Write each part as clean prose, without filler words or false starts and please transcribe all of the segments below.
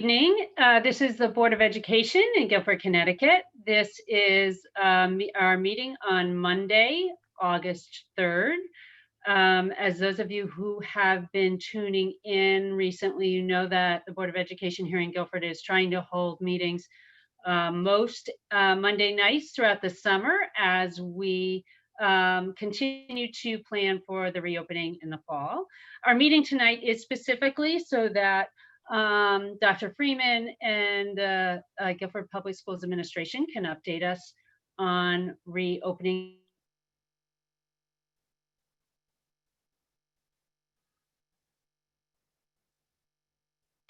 Evening. This is the Board of Education in Guilford, Connecticut. This is our meeting on Monday, August 3rd. As those of you who have been tuning in recently, you know that the Board of Education here in Guilford is trying to hold meetings most Monday nights throughout the summer as we continue to plan for the reopening in the fall. Our meeting tonight is specifically so that Dr. Freeman and Guilford Public Schools Administration can update us on reopening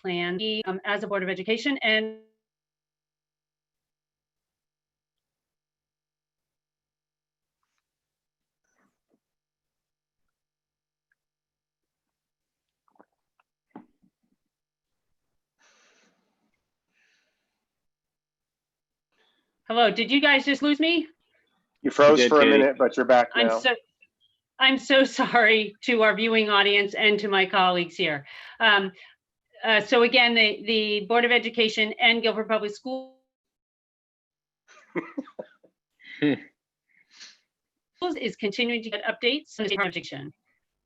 plan as a Board of Education and hello, did you guys just lose me? You froze for a minute, but you're back now. I'm so sorry to our viewing audience and to my colleagues here. So again, the Board of Education and Guilford Public Schools is continuing to get updates on the education.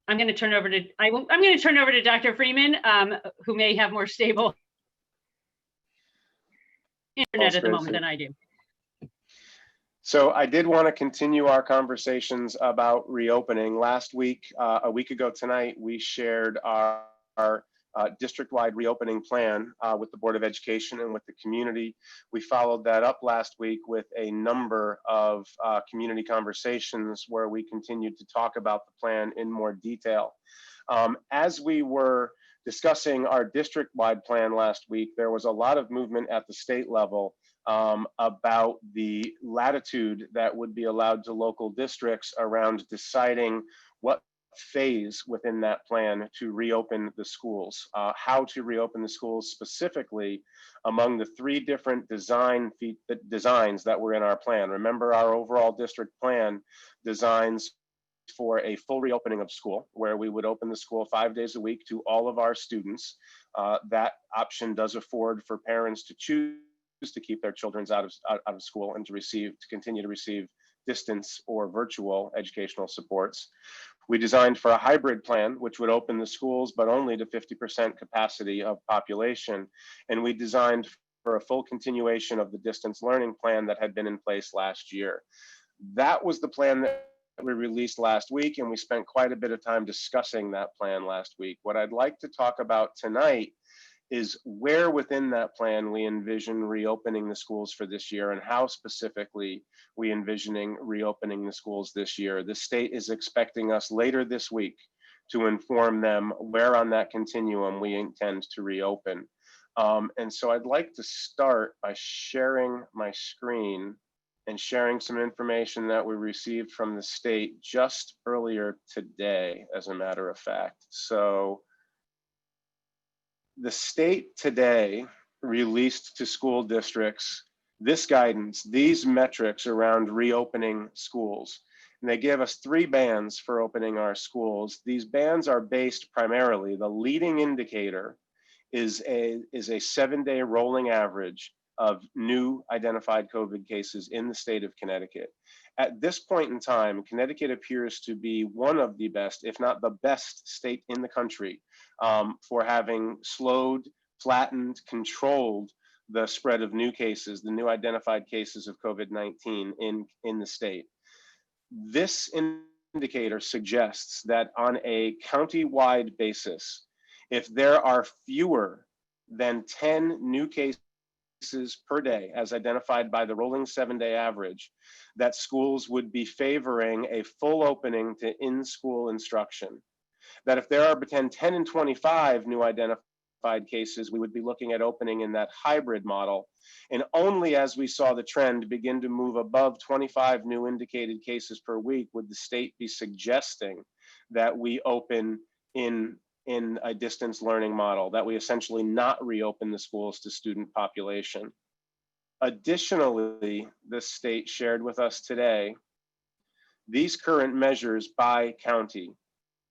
I'm going to turn over to Dr. Freeman, who may have more stable internet at the moment than I do. So I did want to continue our conversations about reopening. Last week, a week ago tonight, we shared our district-wide reopening plan with the Board of Education and with the community. We followed that up last week with a number of community conversations where we continued to talk about the plan in more detail. As we were discussing our district-wide plan last week, there was a lot of movement at the state level about the latitude that would be allowed to local districts around deciding what phase within that plan to reopen the schools, how to reopen the schools specifically among the three different designs that were in our plan. Remember, our overall district plan designs for a full reopening of school, where we would open the school 5 days a week to all of our students. That option does afford for parents to choose to keep their children out of school and to continue to receive distance or virtual educational supports. We designed for a hybrid plan, which would open the schools, but only to 50% capacity of population. And we designed for a full continuation of the distance learning plan that had been in place last year. That was the plan that we released last week, and we spent quite a bit of time discussing that plan last week. What I'd like to talk about tonight is where within that plan we envision reopening the schools for this year and how specifically we envisioning reopening the schools this year. The state is expecting us later this week to inform them where on that continuum we intend to reopen. And so I'd like to start by sharing my screen and sharing some information that we received from the state just earlier today, as a matter of fact. So the state today released to school districts this guidance, these metrics around reopening schools. And they gave us 3 bands for opening our schools. These bands are based primarily, the leading indicator is a 7-day rolling average of new identified COVID cases in the state of Connecticut. At this point in time, Connecticut appears to be one of the best, if not the best state in the country for having slowed, flattened, controlled the spread of new cases, the new identified cases of COVID-19 in the state. This indicator suggests that on a county-wide basis, if there are fewer than 10 new cases per day, as identified by the rolling 7-day average, that schools would be favoring a full opening to in-school instruction. That if there are between 10 and 25 new identified cases, we would be looking at opening in that hybrid model. And only as we saw the trend begin to move above 25 new indicated cases per week would the state be suggesting that we open in a distance learning model, that we essentially not reopen the schools to student population. Additionally, the state shared with us today these current measures by county.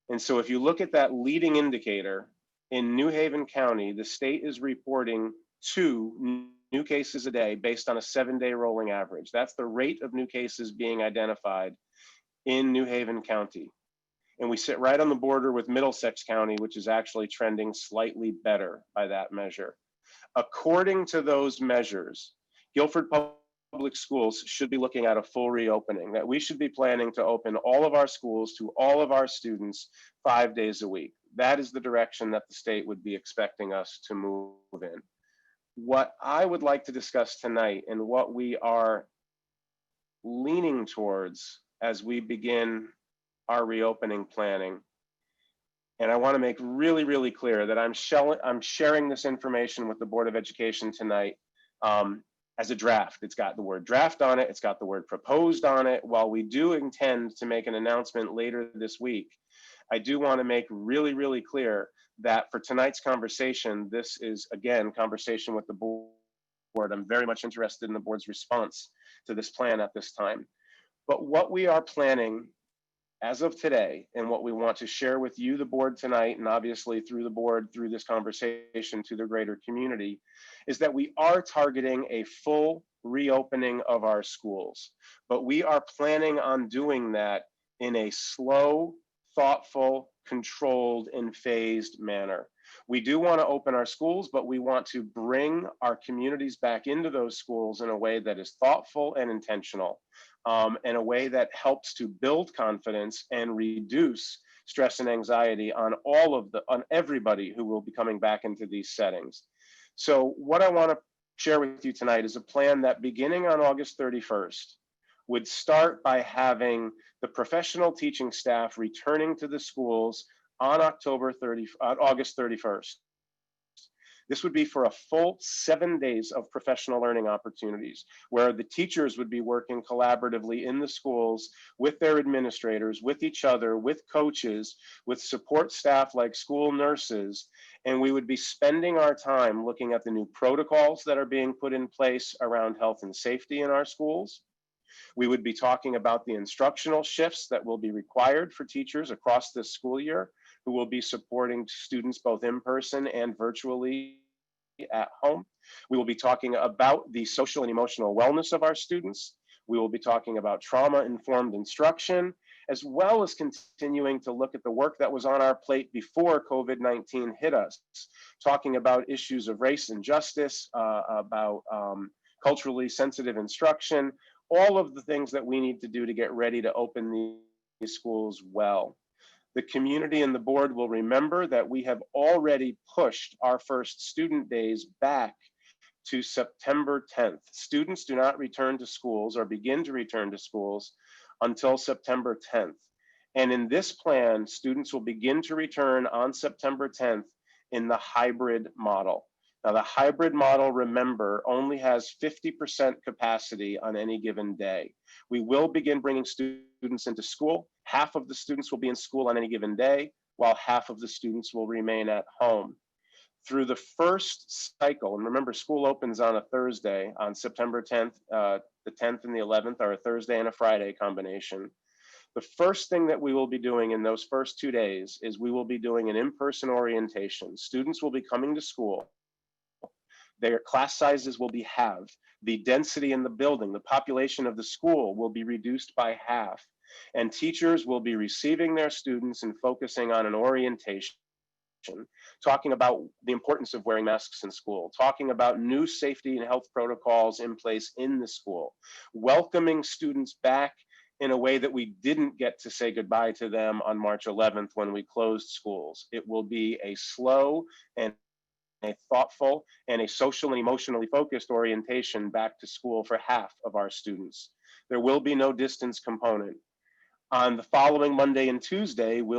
And so if you look at that leading indicator, in New Haven County, the state is reporting 2 new cases a day based on a 7-day rolling average. That's the rate of new cases being identified in New Haven County. And we sit right on the border with Middlesex County, which is actually trending slightly better by that measure. According to those measures, Guilford Public Schools should be looking at a full reopening, that we should be planning to open all of our schools to all of our students 5 days a week. That is the direction that the state would be expecting us to move in. What I would like to discuss tonight and what we are leaning towards as we begin our reopening planning, and I want to make really, really clear that I'm sharing this information with the Board of Education tonight as a draft. It's got the word draft on it. It's got the word proposed on it. While we do intend to make an announcement later this week, I do want to make really, really clear that for tonight's conversation, this is, again, conversation with the board. I'm very much interested in the board's response to this plan at this time. But what we are planning as of today, and what we want to share with you, the board, tonight, and obviously through the board, through this conversation to the greater community, is that we are targeting a full reopening of our schools. But we are planning on doing that in a slow, thoughtful, controlled, and phased manner. We do want to open our schools, but we want to bring our communities back into those schools in a way that is thoughtful and intentional. In a way that helps to build confidence and reduce stress and anxiety on everybody who will be coming back into these settings. So what I want to share with you tonight is a plan that, beginning on August 31st, would start by having the professional teaching staff returning to the schools on August 31st. This would be for a full 7 days of professional learning opportunities, where the teachers would be working collaboratively in the schools with their administrators, with each other, with coaches, with support staff like school nurses, and we would be spending our time looking at the new protocols that are being put in place around health and safety in our schools. We would be talking about the instructional shifts that will be required for teachers across this school year, who will be supporting students both in person and virtually at home. We will be talking about the social and emotional wellness of our students. We will be talking about trauma-informed instruction, as well as continuing to look at the work that was on our plate before COVID-19 hit us, talking about issues of race and justice, about culturally sensitive instruction, all of the things that we need to do to get ready to open these schools well. The community and the board will remember that we have already pushed our first student days back to September 10th. Students do not return to schools or begin to return to schools until September 10th. And in this plan, students will begin to return on September 10th in the hybrid model. Now, the hybrid model, remember, only has 50% capacity on any given day. We will begin bringing students into school. Half of the students will be in school on any given day, while half of the students will remain at home. Through the first cycle, and remember, school opens on a Thursday, on September 10th, the 10th and the 11th are a Thursday and a Friday combination. The first thing that we will be doing in those first 2 days is we will be doing an in-person orientation. Students will be coming to school. Their class sizes will be halved. The density in the building, the population of the school will be reduced by half. And teachers will be receiving their students and focusing on an orientation, talking about the importance of wearing masks in school, talking about new safety and health protocols in place in the school, welcoming students back in a way that we didn't get to say goodbye to them on March 11th when we closed schools. It will be a slow and a thoughtful and a social and emotionally focused orientation back to school for half of our students. There will be no distance component. On the following Monday and Tuesday, we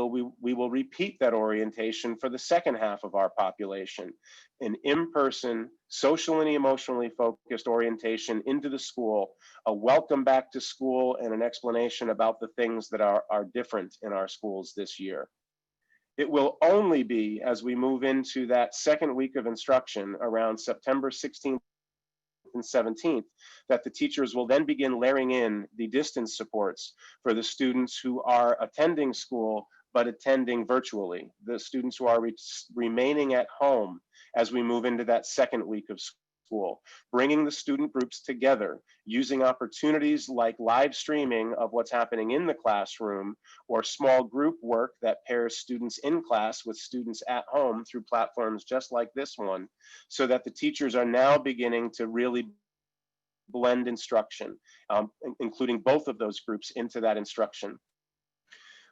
will repeat that orientation for the second half of our population, an in-person, social and emotionally focused orientation into the school, a welcome back to school, and an explanation about the things that are different in our schools this year. It will only be as we move into that second week of instruction around September 16th and 17th that the teachers will then begin layering in the distance supports for the students who are attending school but attending virtually, the students who are remaining at home as we move into that second week of school, bringing the student groups together, using opportunities like live streaming of what's happening in the classroom, or small group work that pairs students in class with students at home through platforms just like this one, so that the teachers are now beginning to really blend instruction, including both of those groups into that instruction.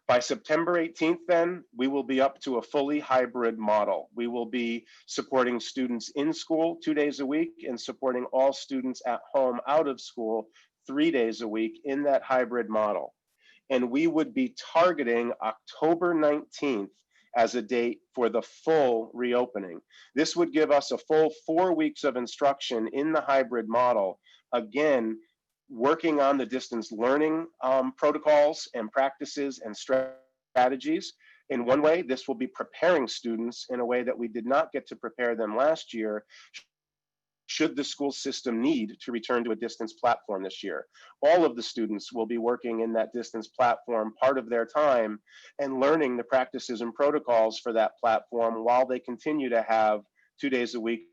By September 18th, then, we will be up to a fully hybrid model. We will be supporting students in school 2 days a week and supporting all students at home out of school 3 days a week in that hybrid model. And we would be targeting October 19th as a date for the full reopening. This would give us a full 4 weeks of instruction in the hybrid model, again, working on the distance learning protocols and practices and strategies. In one way, this will be preparing students in a way that we did not get to prepare them last year, should the school system need to return to a distance platform this year. All of the students will be working in that distance platform part of their time and learning the practices and protocols for that platform while they continue to have 2 days a week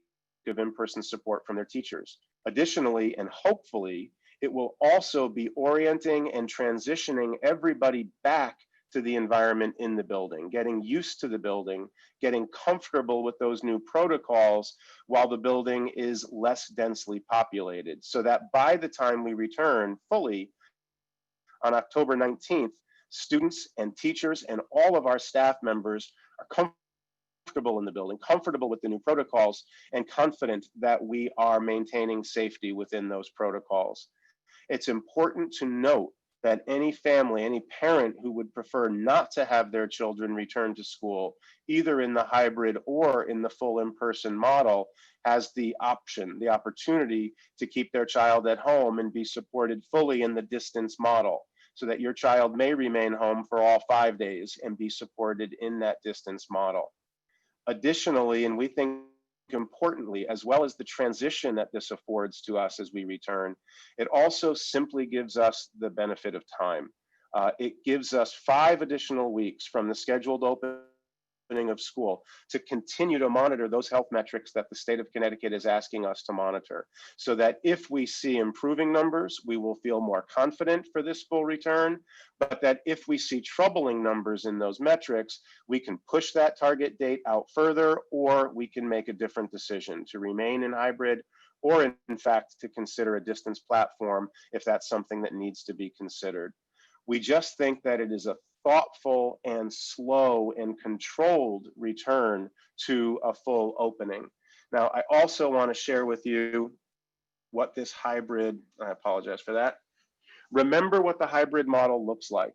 of in-person support from their teachers. Additionally, and hopefully, it will also be orienting and transitioning everybody back to the environment in the building, getting used to the building, getting comfortable with those new protocols while the building is less densely populated, so that by the time we return fully on October 19th, students and teachers and all of our staff members are comfortable in the building, comfortable with the new protocols, and confident that we are maintaining safety within those protocols. It's important to note that any family, any parent who would prefer not to have their children return to school, either in the hybrid or in the full in-person model, has the option, the opportunity to keep their child at home and be supported fully in the distance model, so that your child may remain home for all 5 days and be supported in that distance model. Additionally, and we think importantly, as well as the transition that this affords to us as we return, it also simply gives us the benefit of time. It gives us 5 additional weeks from the scheduled opening of school to continue to monitor those health metrics that the state of Connecticut is asking us to monitor, so that if we see improving numbers, we will feel more confident for this full return, but that if we see troubling numbers in those metrics, we can push that target date out further, or we can make a different decision to remain in hybrid, or in fact, to consider a distance platform if that's something that needs to be considered. We just think that it is a thoughtful and slow and controlled return to a full opening. Now, I also want to share with you what this hybrid, I apologize for that. Remember what the hybrid model looks like.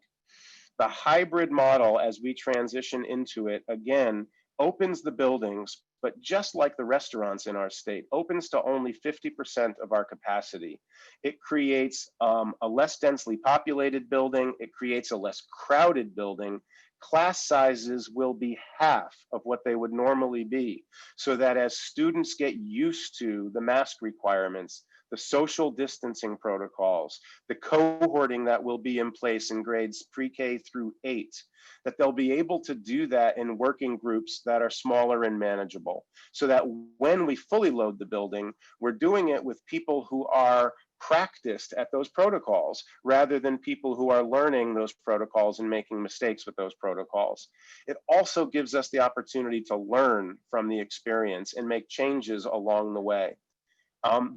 The hybrid model, as we transition into it, again, opens the buildings, but just like the restaurants in our state, opens to only 50% of our capacity. It creates a less densely populated building. It creates a less crowded building. Class sizes will be half of what they would normally be, so that as students get used to the mask requirements, the social distancing protocols, the cohorting that will be in place in grades pre-K through 8, that they'll be able to do that in working groups that are smaller and manageable, so that when we fully load the building, we're doing it with people who are practiced at those protocols rather than people who are learning those protocols and making mistakes with those protocols. It also gives us the opportunity to learn from the experience and make changes along the way.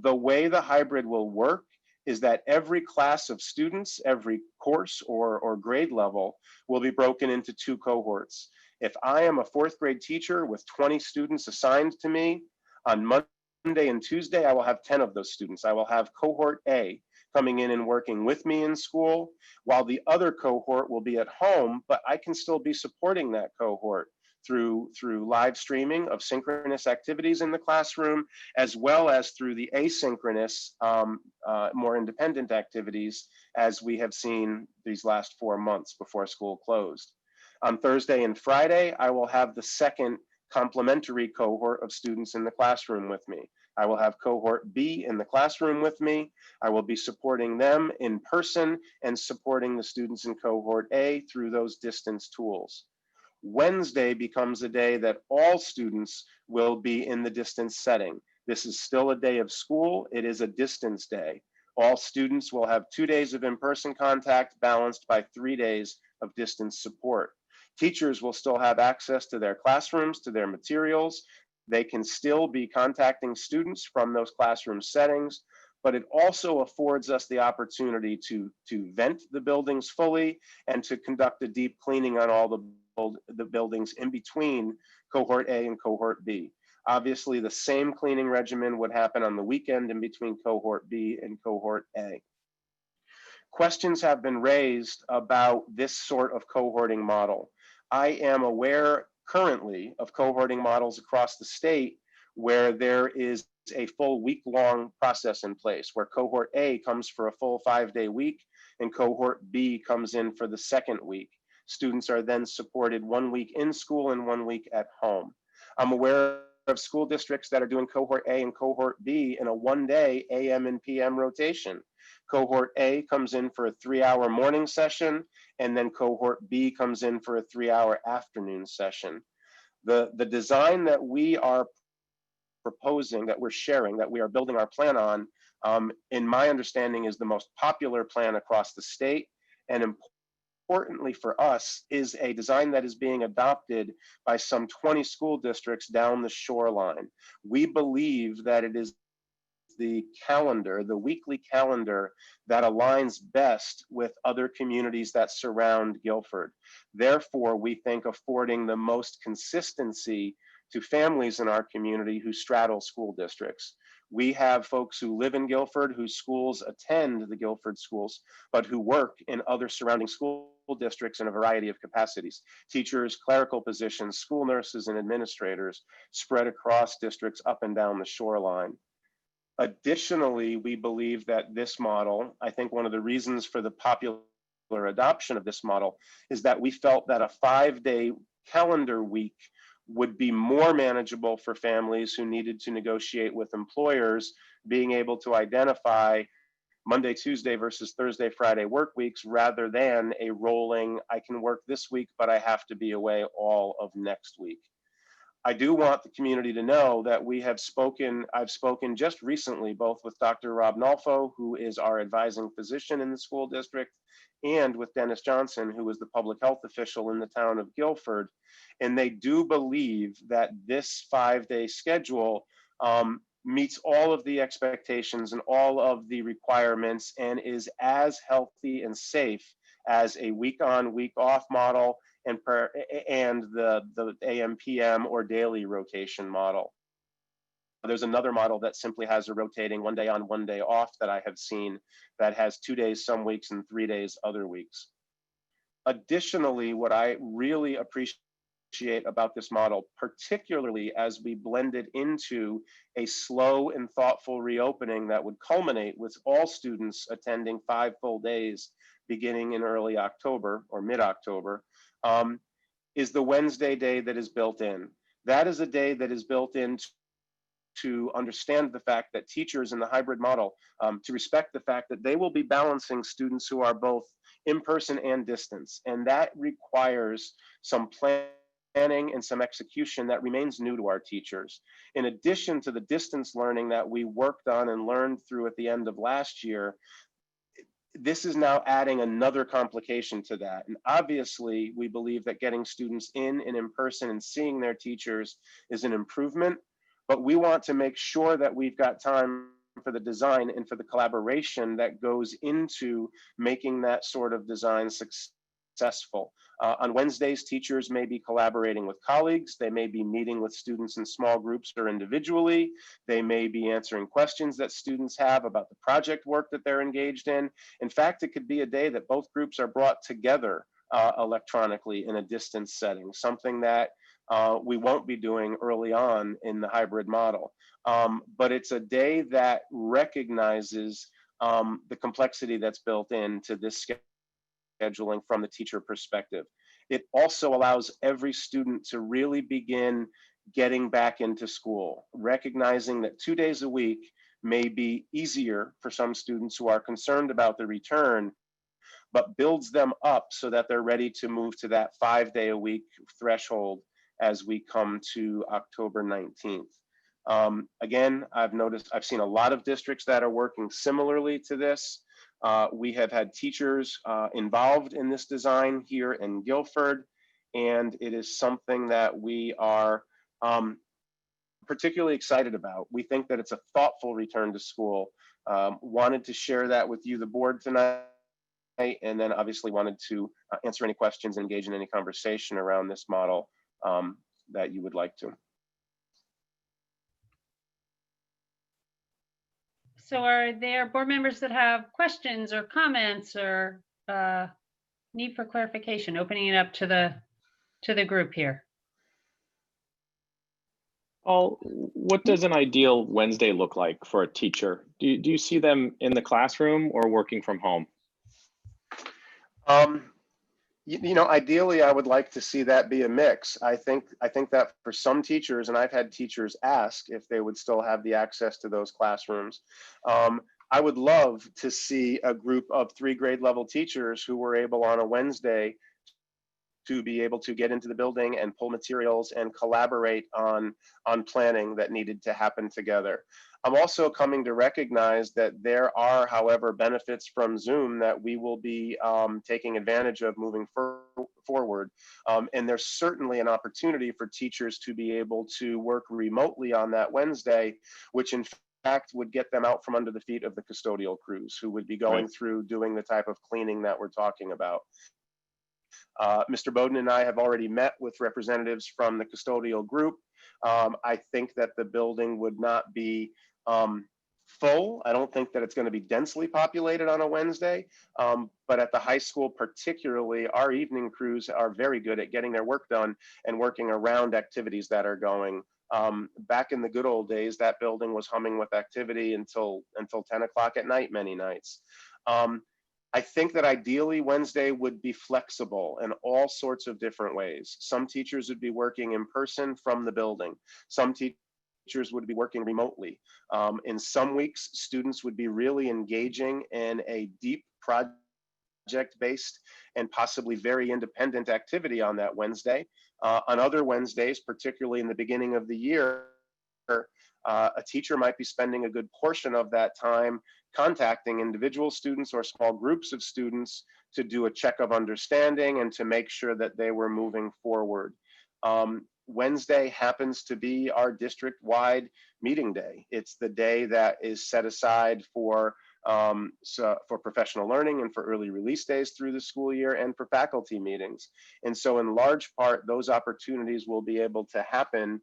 The way the hybrid will work is that every class of students, every course or grade level will be broken into 2 cohorts. If I am a 4th grade teacher with 20 students assigned to me, on Monday and Tuesday, I will have 10 of those students. I will have cohort A coming in and working with me in school, while the other cohort will be at home, but I can still be supporting that cohort through live streaming of synchronous activities in the classroom, as well as through the asynchronous, more independent activities, as we have seen these last 4 months before school closed. On Thursday and Friday, I will have the second complementary cohort of students in the classroom with me. I will have cohort B in the classroom with me. I will be supporting them in person and supporting the students in cohort A through those distance tools. Wednesday becomes a day that all students will be in the distance setting. This is still a day of school. It is a distance day. All students will have 2 days of in-person contact balanced by 3 days of distance support. Teachers will still have access to their classrooms, to their materials. They can still be contacting students from those classroom settings, but it also affords us the opportunity to vent the buildings fully and to conduct a deep cleaning on all the buildings in between Cohort A and Cohort B. Obviously, the same cleaning regimen would happen on the weekend in between Cohort B and Cohort A. Questions have been raised about this sort of cohorting model. I am aware currently of cohorting models across the state where there is a full week-long process in place, where Cohort A comes for a full 5-day week and Cohort B comes in for the second week. Students are then supported 1 week in school and 1 week at home. I'm aware of school districts that are doing Cohort A and Cohort B in a 1-day AM and PM rotation. Cohort A comes in for a 3-hour morning session, and then Cohort B comes in for a 3-hour afternoon session. The design that we are proposing, that we're sharing, that we are building our plan on, in my understanding, is the most popular plan across the state, and importantly for us, is a design that is being adopted by some 20 school districts down the shoreline. We believe that it is the calendar, the weekly calendar, that aligns best with other communities that surround Guilford. Therefore, we think affording the most consistency to families in our community who straddle school districts. We have folks who live in Guilford, whose schools attend the Guilford schools, but who work in other surrounding school districts in a variety of capacities. Teachers, clerical positions, school nurses, and administrators spread across districts up and down the shoreline. Additionally, we believe that this model, I think one of the reasons for the popular adoption of this model is that we felt that a 5-day calendar week would be more manageable for families who needed to negotiate with employers, being able to identify Monday, Tuesday versus Thursday, Friday work weeks, rather than a rolling, I can work this week, but I have to be away all of next week. I do want the community to know that I've spoken just recently, both with Dr. Rob Nolfo, who is our advising physician in the school district, and with Dennis Johnson, who is the public health official in the town of Guilford. And they do believe that this 5-day schedule meets all of the expectations and all of the requirements and is as healthy and safe as a week on, week off model and the AM, PM or daily rotation model. There's another model that simply has a rotating 1 day on, 1 day off that I have seen that has 2 days some weeks and 3 days other weeks. Additionally, what I really appreciate about this model, particularly as we blend it into a slow and thoughtful reopening that would culminate with all students attending 5 full days beginning in early October or mid-October, is the Wednesday day that is built in. That is a day that is built in to understand the fact that teachers in the hybrid model, to respect the fact that they will be balancing students who are both in person and distance. And that requires some planning and some execution that remains new to our teachers. In addition to the distance learning that we worked on and learned through at the end of last year, this is now adding another complication to that. And obviously, we believe that getting students in and in person and seeing their teachers is an improvement, but we want to make sure that we've got time for the design and for the collaboration that goes into making that sort of design successful. On Wednesdays, teachers may be collaborating with colleagues. They may be meeting with students in small groups or individually. They may be answering questions that students have about the project work that they're engaged in. In fact, it could be a day that both groups are brought together electronically in a distance setting, something that we won't be doing early on in the hybrid model. But it's a day that recognizes the complexity that's built into this scheduling from the teacher perspective. It also allows every student to really begin getting back into school, recognizing that 2 days a week may be easier for some students who are concerned about the return, but builds them up so that they're ready to move to that 5-day-a-week threshold as we come to October 19th. Again, I've seen a lot of districts that are working similarly to this. We have had teachers involved in this design here in Guilford, and it is something that we are particularly excited about. We think that it's a thoughtful return to school. Wanted to share that with you, the board, tonight, and then obviously wanted to answer any questions and engage in any conversation around this model that you would like to. So are there board members that have questions or comments or need for clarification? Opening it up to the group here. Paul, what does an ideal Wednesday look like for a teacher? Do you see them in the classroom or working from home? You know, ideally, I would like to see that be a mix. I think that for some teachers, and I've had teachers ask if they would still have the access to those classrooms. I would love to see a group of 3 grade level teachers who were able on a Wednesday to be able to get into the building and pull materials and collaborate on planning that needed to happen together. I'm also coming to recognize that there are, however, benefits from Zoom that we will be taking advantage of moving forward. And there's certainly an opportunity for teachers to be able to work remotely on that Wednesday, which in fact would get them out from under the feet of the custodial crews who would be going through doing the type of cleaning that we're talking about. Mr. Bowden and I have already met with representatives from the custodial group. I think that the building would not be full. I don't think that it's going to be densely populated on a Wednesday, but at the high school particularly, our evening crews are very good at getting their work done and working around activities that are going. Back in the good old days, that building was humming with activity until 10 o'clock at night many nights. I think that ideally Wednesday would be flexible in all sorts of different ways. Some teachers would be working in person from the building. Some teachers would be working remotely. In some weeks, students would be really engaging in a deep project-based and possibly very independent activity on that Wednesday. On other Wednesdays, particularly in the beginning of the year, a teacher might be spending a good portion of that time contacting individual students or small groups of students to do a check of understanding and to make sure that they were moving forward. Wednesday happens to be our district-wide meeting day. It's the day that is set aside for professional learning and for early release days through the school year and for faculty meetings. And so in large part, those opportunities will be able to happen,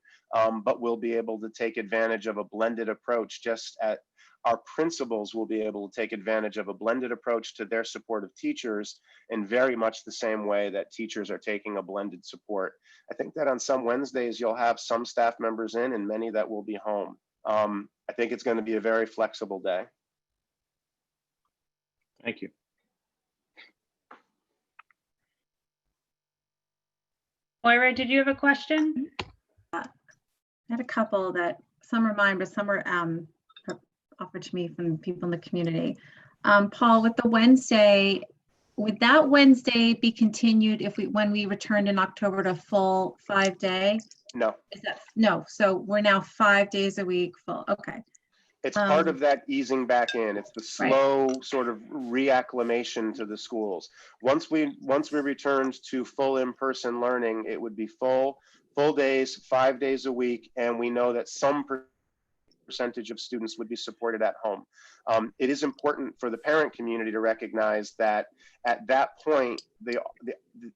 but we'll be able to take advantage of a blended approach, just at our principals will be able to take advantage of a blended approach to their support of teachers in very much the same way that teachers are taking a blended support. I think that on some Wednesdays, you'll have some staff members in and many that will be home. I think it's going to be a very flexible day. Thank you. Moira, did you have a question? I had a couple that some are mine, but some are offered to me from people in the community. Paul, with the Wednesday, would that Wednesday be continued when we returned in October to full 5-day? No. Is that no? So we're now 5 days a week full. Okay. It's part of that easing back in. It's the slow sort of reacclimation to the schools. Once we returned to full in-person learning, it would be full days, 5 days a week, and we know that some percentage of students would be supported at home. It is important for the parent community to recognize that at that point,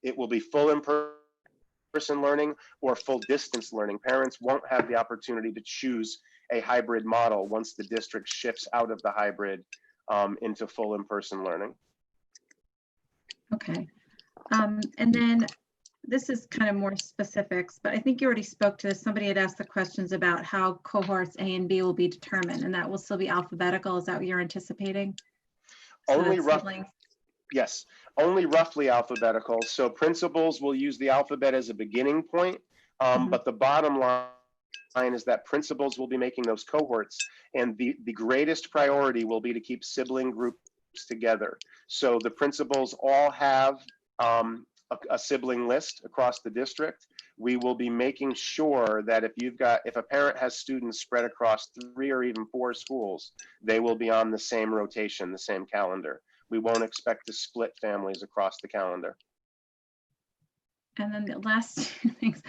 it will be full in-person learning or full distance learning. Parents won't have the opportunity to choose a hybrid model once the district shifts out of the hybrid into full in-person learning. Okay. And then this is kind of more specifics, but I think you already spoke to this. Somebody had asked the questions about how cohorts A and B will be determined, and that will still be alphabetical. Is that what you're anticipating? Only roughly. Yes, only roughly alphabetical. So principals will use the alphabet as a beginning point, but the bottom line is that principals will be making those cohorts, and the greatest priority will be to keep sibling group together. So the principals all have a sibling list across the district. We will be making sure that if a parent has students spread across 3 or even 4 schools, they will be on the same rotation, the same calendar. We won't expect to split families across the calendar. And then the last 2 things,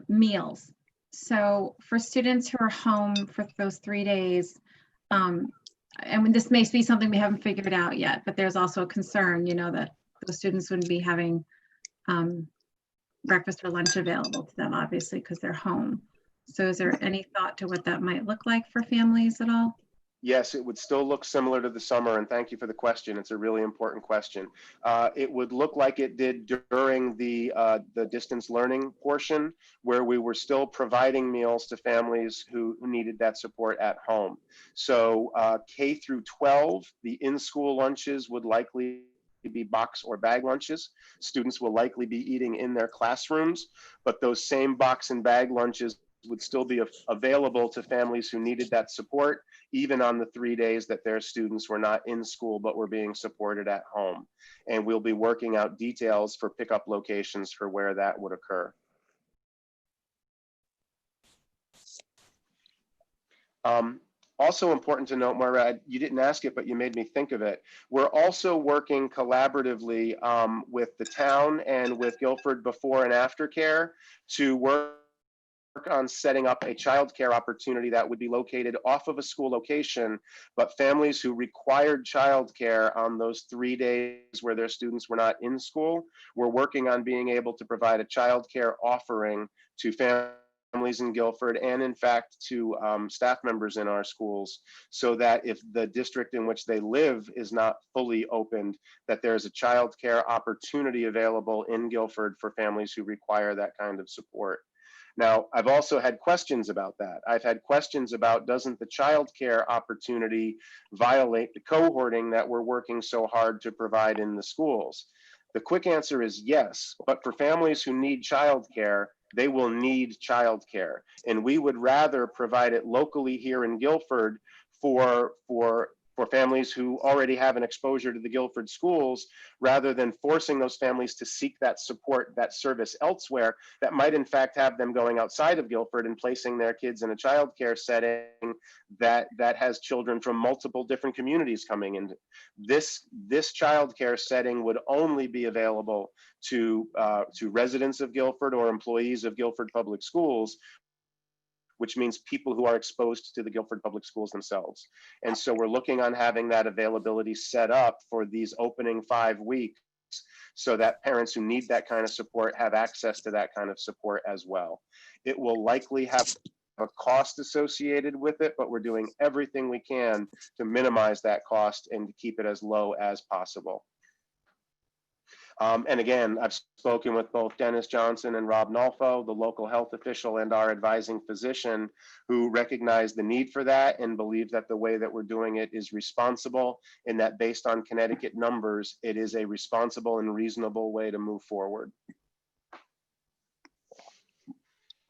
meals. So for students who are home for those 3 days, and this may be something we haven't figured out yet, but there's also a concern, you know, that those students wouldn't be having breakfast or lunch available to them, obviously, because they're home. So is there any thought to what that might look like for families at all? Yes, it would still look similar to the summer, and thank you for the question. It's a really important question. It would look like it did during the distance learning portion, where we were still providing meals to families who needed that support at home. So K through 12, the in-school lunches would likely be box or bag lunches. Students will likely be eating in their classrooms, but those same box and bag lunches would still be available to families who needed that support, even on the 3 days that their students were not in school but were being supported at home. And we'll be working out details for pickup locations for where that would occur. Also important to note, Moira, you didn't ask it, but you made me think of it. We're also working collaboratively with the town and with Guilford before and after care to work on setting up a childcare opportunity that would be located off of a school location, but families who required childcare on those 3 days where their students were not in school, we're working on being able to provide a childcare offering to families in Guilford and in fact to staff members in our schools, so that if the district in which they live is not fully opened, that there's a childcare opportunity available in Guilford for families who require that kind of support. Now, I've also had questions about that. I've had questions about, doesn't the childcare opportunity violate the cohorting that we're working so hard to provide in the schools? The quick answer is yes, but for families who need childcare, they will need childcare. And we would rather provide it locally here in Guilford for families who already have an exposure to the Guilford schools, rather than forcing those families to seek that support, that service elsewhere, that might in fact have them going outside of Guilford and placing their kids in a childcare setting that has children from multiple different communities coming in. This childcare setting would only be available to residents of Guilford or employees of Guilford Public Schools, which means people who are exposed to the Guilford Public Schools themselves. And so we're looking on having that availability set up for these opening 5 weeks, so that parents who need that kind of support have access to that kind of support as well. It will likely have a cost associated with it, but we're doing everything we can to minimize that cost and to keep it as low as possible. And again, I've spoken with both Dennis Johnson and Rob Nolfo, the local health official and our advising physician, who recognize the need for that and believe that the way that we're doing it is responsible, and that based on Connecticut numbers, it is a responsible and reasonable way to move forward.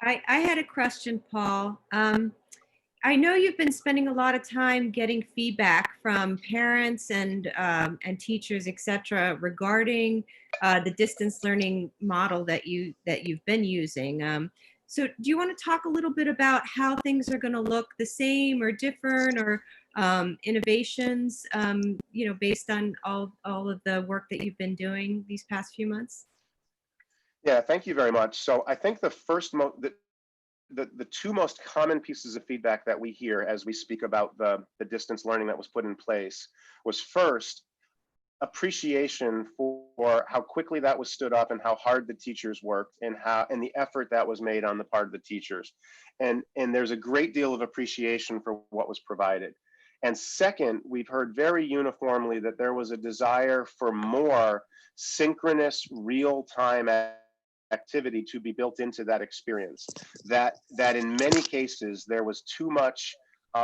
I had a question, Paul. I know you've been spending a lot of time getting feedback from parents and teachers, et cetera, regarding the distance learning model that you've been using. So do you want to talk a little bit about how things are going to look the same or different, or innovations, based on all of the work that you've been doing these past few months? Yeah, thank you very much. So I think the two most common pieces of feedback that we hear as we speak about the distance learning that was put in place was, first, appreciation for how quickly that was stood up and how hard the teachers worked and the effort that was made on the part of the teachers. And there's a great deal of appreciation for what was provided. And second, we've heard very uniformly that there was a desire for more synchronous, real-time activity to be built into that experience, that in many cases there was too much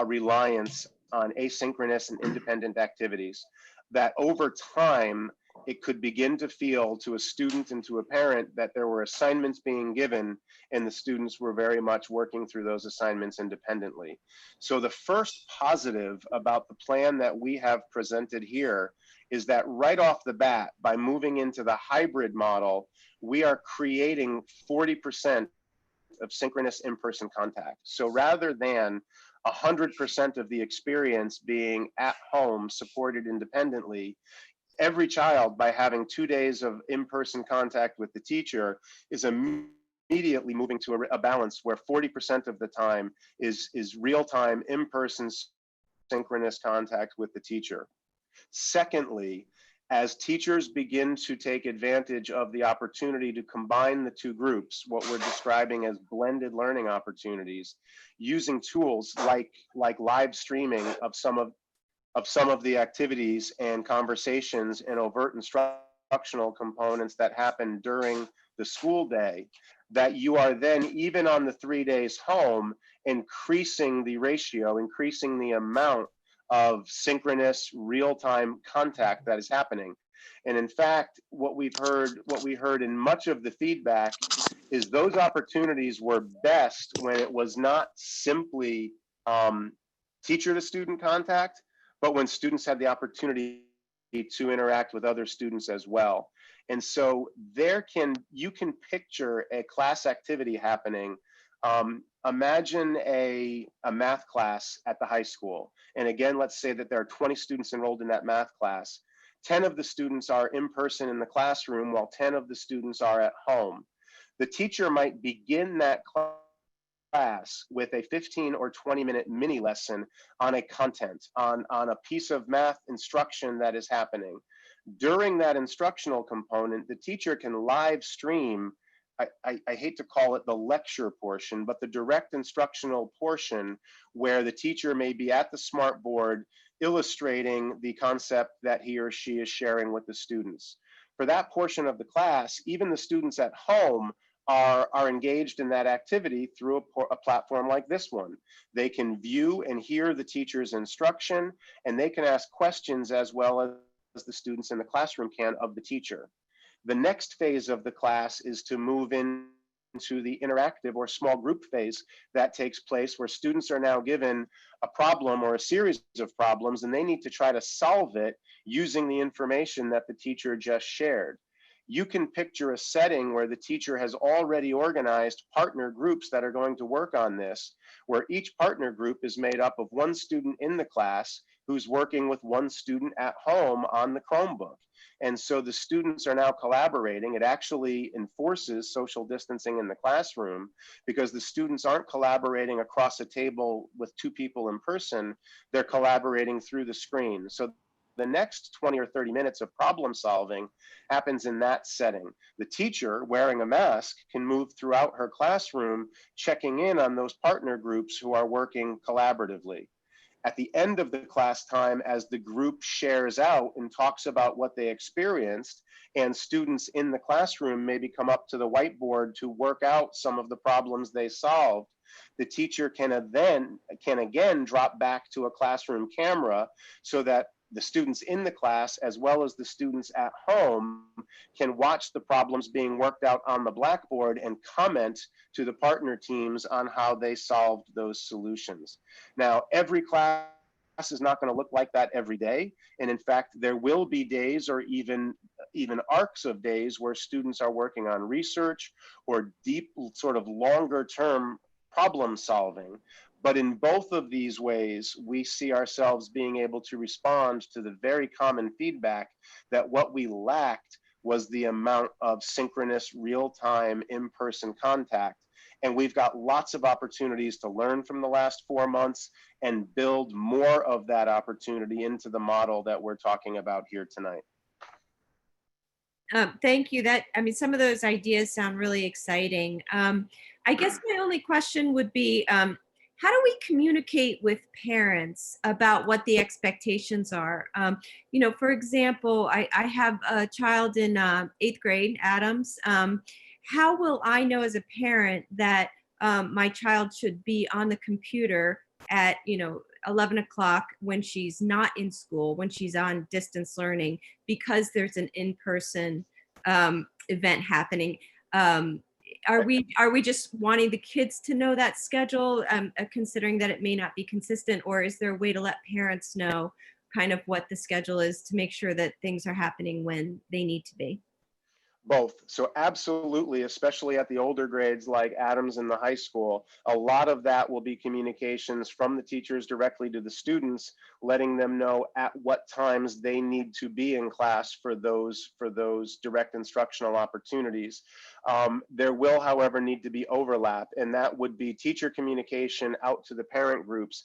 reliance on asynchronous and independent activities, that over time it could begin to feel to a student and to a parent that there were assignments being given and the students were very much working through those assignments independently. So the first positive about the plan that we have presented here is that right off the bat, by moving into the hybrid model, we are creating 40% of synchronous in-person contact. So rather than 100% of the experience being at home supported independently, every child, by having 2 days of in-person contact with the teacher, is immediately moving to a balance where 40% of the time is real-time in-person synchronous contact with the teacher. Secondly, as teachers begin to take advantage of the opportunity to combine the two groups, what we're describing as blended learning opportunities, using tools like live streaming of some of the activities and conversations and overt instructional components that happen during the school day, that you are then, even on the 3 days home, increasing the ratio, increasing the amount of synchronous real-time contact that is happening. And in fact, what we heard in much of the feedback is those opportunities were best when it was not simply teacher to student contact, but when students had the opportunity to interact with other students as well. And so you can picture a class activity happening. Imagine a math class at the high school. And again, let's say that there are 20 students enrolled in that math class. 10 of the students are in person in the classroom, while 10 of the students are at home. The teacher might begin that class with a 15 or 20-minute mini lesson on a content, on a piece of math instruction that is happening. During that instructional component, the teacher can live stream, I hate to call it the lecture portion, but the direct instructional portion where the teacher may be at the smartboard illustrating the concept that he or she is sharing with the students. For that portion of the class, even the students at home are engaged in that activity through a platform like this one. They can view and hear the teacher's instruction, and they can ask questions as well as the students in the classroom can of the teacher. The next phase of the class is to move into the interactive or small group phase that takes place, where students are now given a problem or a series of problems, and they need to try to solve it using the information that the teacher just shared. You can picture a setting where the teacher has already organized partner groups that are going to work on this, where each partner group is made up of one student in the class who's working with one student at home on the Chromebook. And so the students are now collaborating. It actually enforces social distancing in the classroom because the students aren't collaborating across a table with two people in person, they're collaborating through the screen. So the next 20 or 30 minutes of problem solving happens in that setting. The teacher, wearing a mask, can move throughout her classroom, checking in on those partner groups who are working collaboratively. At the end of the class time, as the group shares out and talks about what they experienced, and students in the classroom maybe come up to the whiteboard to work out some of the problems they solved, the teacher can again drop back to a classroom camera so that the students in the class, as well as the students at home, can watch the problems being worked out on the blackboard and comment to the partner teams on how they solved those solutions. Now, every class is not going to look like that every day. And in fact, there will be days or even arcs of days where students are working on research or deep, sort of longer term problem solving. But in both of these ways, we see ourselves being able to respond to the very common feedback that what we lacked was the amount of synchronous, real-time, in-person contact. And we've got lots of opportunities to learn from the last 4 months and build more of that opportunity into the model that we're talking about here tonight. Thank you. Some of those ideas sound really exciting. I guess my only question would be, how do we communicate with parents about what the expectations are? For example, I have a child in 8th grade, Adams. How will I know as a parent that my child should be on the computer at 11 o'clock when she's not in school, when she's on distance learning, because there's an in-person event happening. Are we just wanting the kids to know that schedule, considering that it may not be consistent, or is there a way to let parents know kind of what the schedule is to make sure that things are happening when they need to be? Both. So absolutely, especially at the older grades like Adams in the high school, a lot of that will be communications from the teachers directly to the students, letting them know at what times they need to be in class for those direct instructional opportunities. There will, however, need to be overlap, and that would be teacher communication out to the parent groups.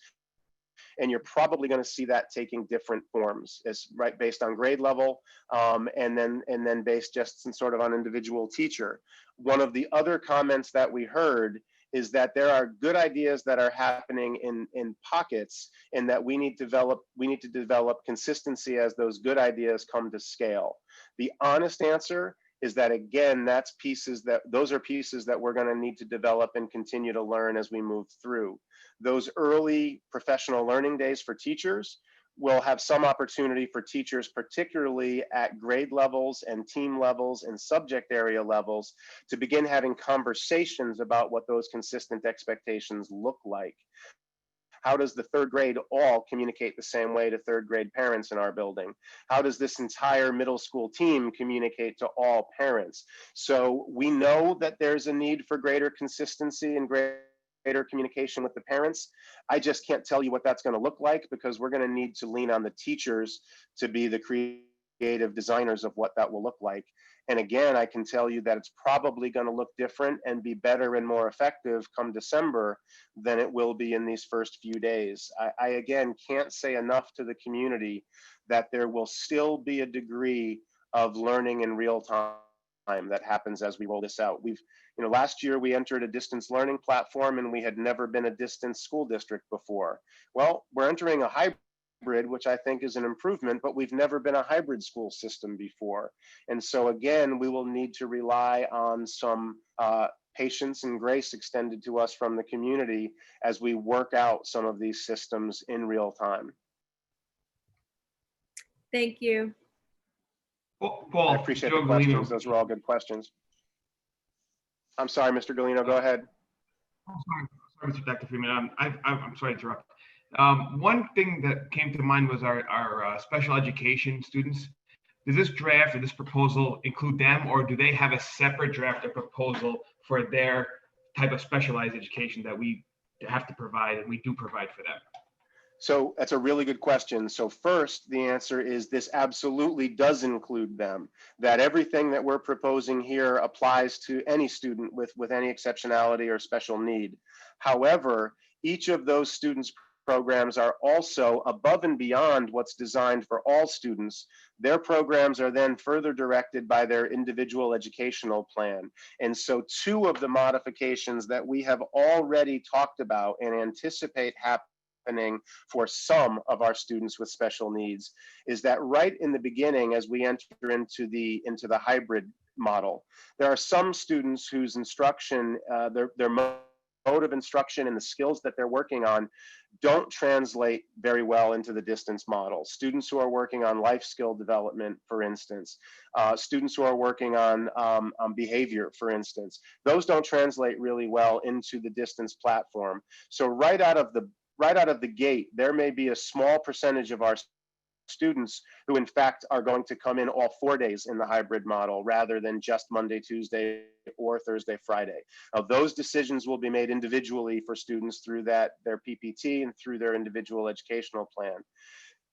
And you're probably going to see that taking different forms, is right, based on grade level, and then based just sort of on individual teacher. One of the other comments that we heard is that there are good ideas that are happening in pockets, and that we need to develop consistency as those good ideas come to scale. The honest answer is that, again, those are pieces that we're going to need to develop and continue to learn as we move through. Those early professional learning days for teachers will have some opportunity for teachers, particularly at grade levels and team levels and subject area levels, to begin having conversations about what those consistent expectations look like. How does the third grade all communicate the same way to third grade parents in our building? How does this entire middle school team communicate to all parents? So we know that there's a need for greater consistency and greater communication with the parents. I just can't tell you what that's going to look like, because we're going to need to lean on the teachers to be the creative designers of what that will look like. And again, I can tell you that it's probably going to look different and be better and more effective come December than it will be in these first few days. I again can't say enough to the community that there will still be a degree of learning in real time that happens as we roll this out. Last year we entered a distance learning platform, and we had never been a distance school district before. Well, we're entering a hybrid, which I think is an improvement, but we've never been a hybrid school system before. And so again, we will need to rely on some patience and grace extended to us from the community as we work out some of these systems in real time. Thank you. Paul, I appreciate Joe the questions. Galino. Those were all good questions. I'm sorry, Mr. Galino, go ahead. Sorry, Mr. Dr. Freeman. I'm sorry to interrupt. One thing that came to mind was our special education students. Does this draft or this proposal include them, or do they have a separate draft or proposal for their type of specialized education that we have to provide, and we do provide for them? So that's a really good question. So first, the answer is this absolutely does include them, that everything that we're proposing here applies to any student with any exceptionality or special need. However, each of those students' programs are also above and beyond what's designed for all students. Their programs are then further directed by their individual educational plan. And so two of the modifications that we have already talked about and anticipate happening for some of our students with special needs is that right in the beginning, as we enter into the hybrid model, there are some students whose instruction, their mode of instruction and the skills that they're working on don't translate very well into the distance model. Students who are working on life skill development, for instance, students who are working on behavior, for instance, those don't translate really well into the distance platform. So right out of the gate, there may be a small percentage of our students who in fact are going to come in all 4 days in the hybrid model rather than just Monday, Tuesday, or Thursday, Friday. Now, those decisions will be made individually for students through their PPT and through their individual educational plan.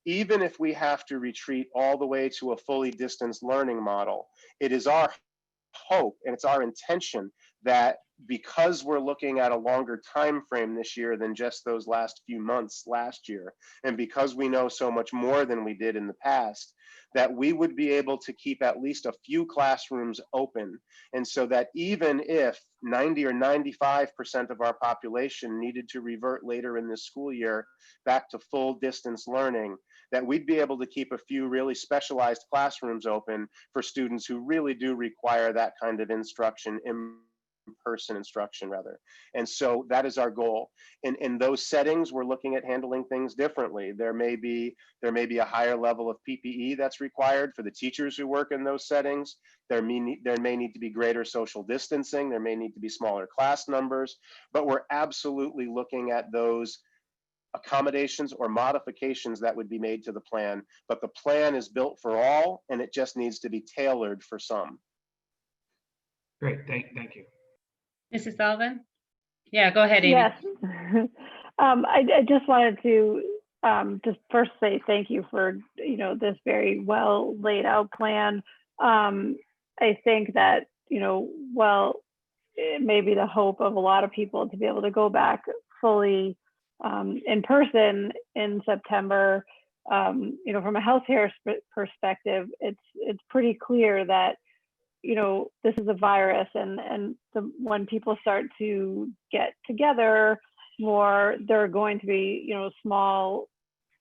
Even if we have to retreat all the way to a fully distance learning model, it is our hope and it's our intention that because we're looking at a longer time frame this year than just those last few months last year, and because we know so much more than we did in the past, that we would be able to keep at least a few classrooms open. And so that even if 90 or 95% of our population needed to revert later in this school year back to full distance learning, that we'd be able to keep a few really specialized classrooms open for students who really do require that kind of instruction in in-person instruction rather. And so that is our goal. In those settings, we're looking at handling things differently. There may be a higher level of PPE that's required for the teachers who work in those settings. There may need to be greater social distancing. There may need to be smaller class numbers, but we're absolutely looking at those accommodations or modifications that would be made to the plan. But the plan is built for all, and it just needs to be tailored for some. Great, thank you. Mrs. Sullivan? Yeah, go ahead, Amy. Yes. I just wanted to just first say thank you for, this very well laid out plan. I think that, well, it may be the hope of a lot of people to be able to go back fully in person in September. From a healthcare perspective, it's pretty clear that this is a virus, and when people start to get together more, there are going to be small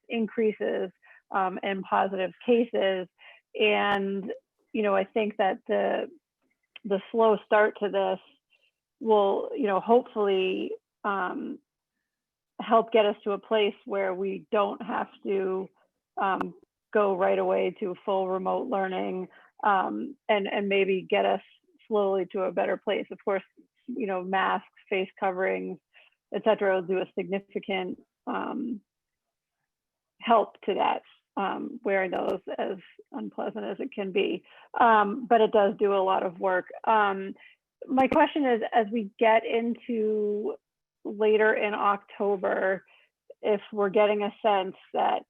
increases in positive cases, and I think that the slow start to this will hopefully help get us to a place where we don't have to go right away to full remote learning, and maybe get us slowly to a better place. Of course, masks, face coverings, etc., will do a significant help to that, wearing those, as unpleasant as it can be. But it does do a lot of work. My question is, as we get into later in October, if we're getting a sense that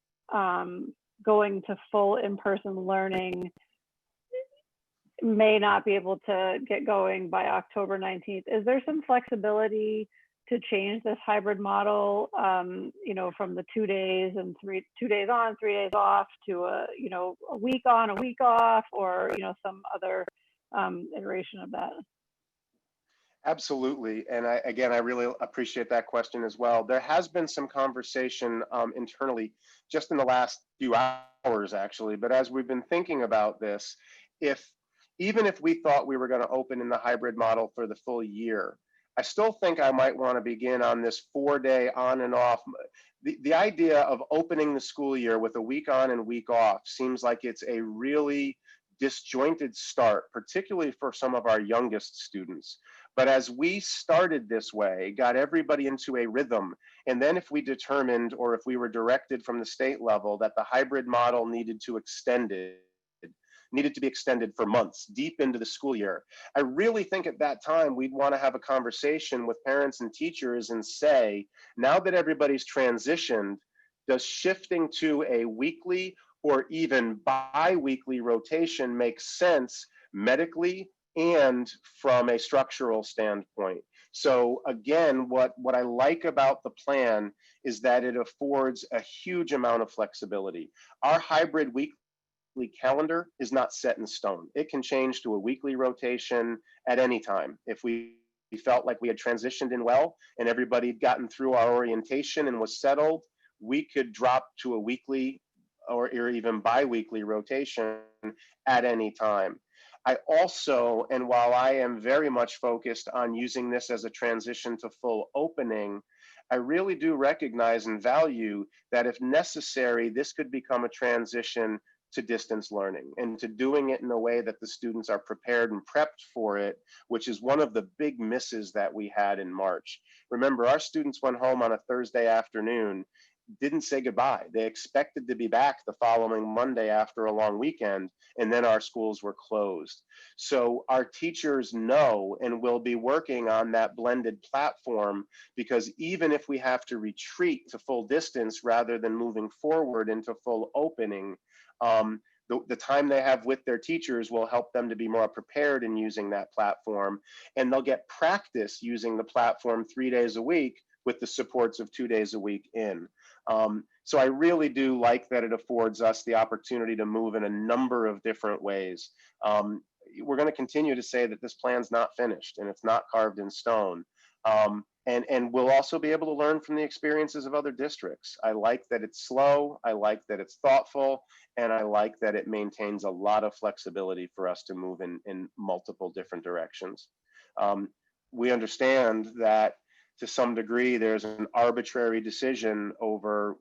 going to full in-person learning may not be able to get going by October 19th, is there some flexibility to change this hybrid model, from the 2 days and 2 days on, 3 days off to a week on, a week off, or some other iteration of that? Absolutely. And I really appreciate that question as well. There has been some conversation internally just in the last few hours, actually. But as we've been thinking about this, even if we thought we were going to open in the hybrid model for the full year, I still think I might want to begin on this 4-day on and off. The idea of opening the school year with a week on and week off seems like it's a really disjointed start, particularly for some of our youngest students. But as we started this way, got everybody into a rhythm, and then if we determined, or if we were directed from the state level, that the hybrid model needed to be extended for months, deep into the school year, I really think at that time we'd want to have a conversation with parents and teachers and say, now that everybody's transitioned, does shifting to a weekly or even bi-weekly rotation make sense medically and from a structural standpoint? So again, what I like about the plan is that it affords a huge amount of flexibility. Our hybrid weekly calendar is not set in stone. It can change to a weekly rotation at any time. If we felt like we had transitioned in well and everybody had gotten through our orientation and was settled, we could drop to a weekly or even bi-weekly rotation at any time. I also, and while I am very much focused on using this as a transition to full opening, I really do recognize and value that if necessary, this could become a transition to distance learning and to doing it in a way that the students are prepared and prepped for it, which is one of the big misses that we had in March. Remember, our students went home on a Thursday afternoon, didn't say goodbye. They expected to be back the following Monday after a long weekend, and then our schools were closed. So our teachers know and will be working on that blended platform, because even if we have to retreat to full distance rather than moving forward into full opening, the time they have with their teachers will help them to be more prepared in using that platform, and they'll get practice using the platform 3 days a week with the supports of 2 days a week in. So I really do like that it affords us the opportunity to move in a number of different ways. We're going to continue to say that this plan's not finished and it's not carved in stone. And we'll also be able to learn from the experiences of other districts. I like that it's slow, I like that it's thoughtful, and I like that it maintains a lot of flexibility for us to move in multiple different directions. we understand that to some degree there's an arbitrary decision over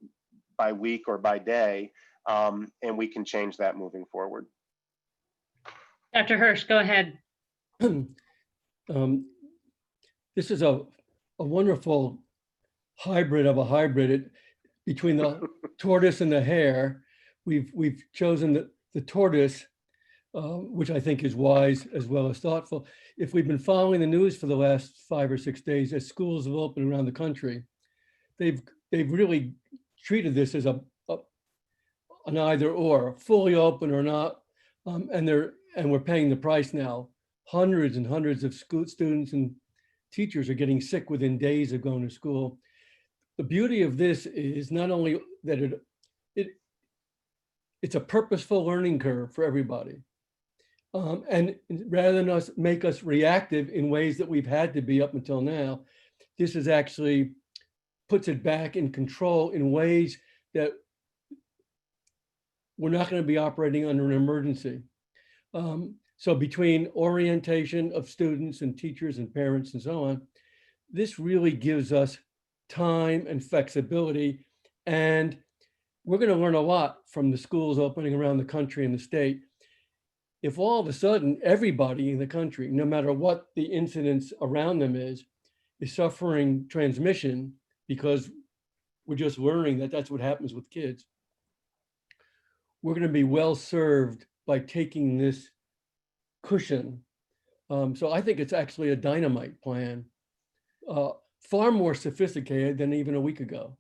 by week or by day, and we can change that moving forward. Dr. Hirsch, go ahead. This is a wonderful hybrid of a hybrid between the tortoise and the hare. We've chosen the tortoise, which I think is wise as well as thoughtful. If we've been following the news for the last 5 or 6 days, as schools have opened around the country, they've really treated this as an either or, fully open or not, and we're paying the price now. Hundreds and hundreds of students and teachers are getting sick within days of going to school. The beauty of this is not only that it's a purposeful learning curve for everybody. And rather than make us reactive in ways that we've had to be up until now, this is actually puts it back in control in ways that we're not going to be operating under an emergency. So between orientation of students and teachers and parents and so on, this really gives us time and flexibility. And we're going to learn a lot from the schools opening around the country and the state. If all of a sudden everybody in the country, no matter what the incidence around them is suffering transmission because we're just learning that that's what happens with kids, we're going to be well served by taking this cushion. So I think it's actually a dynamite plan, far more sophisticated than even a week ago.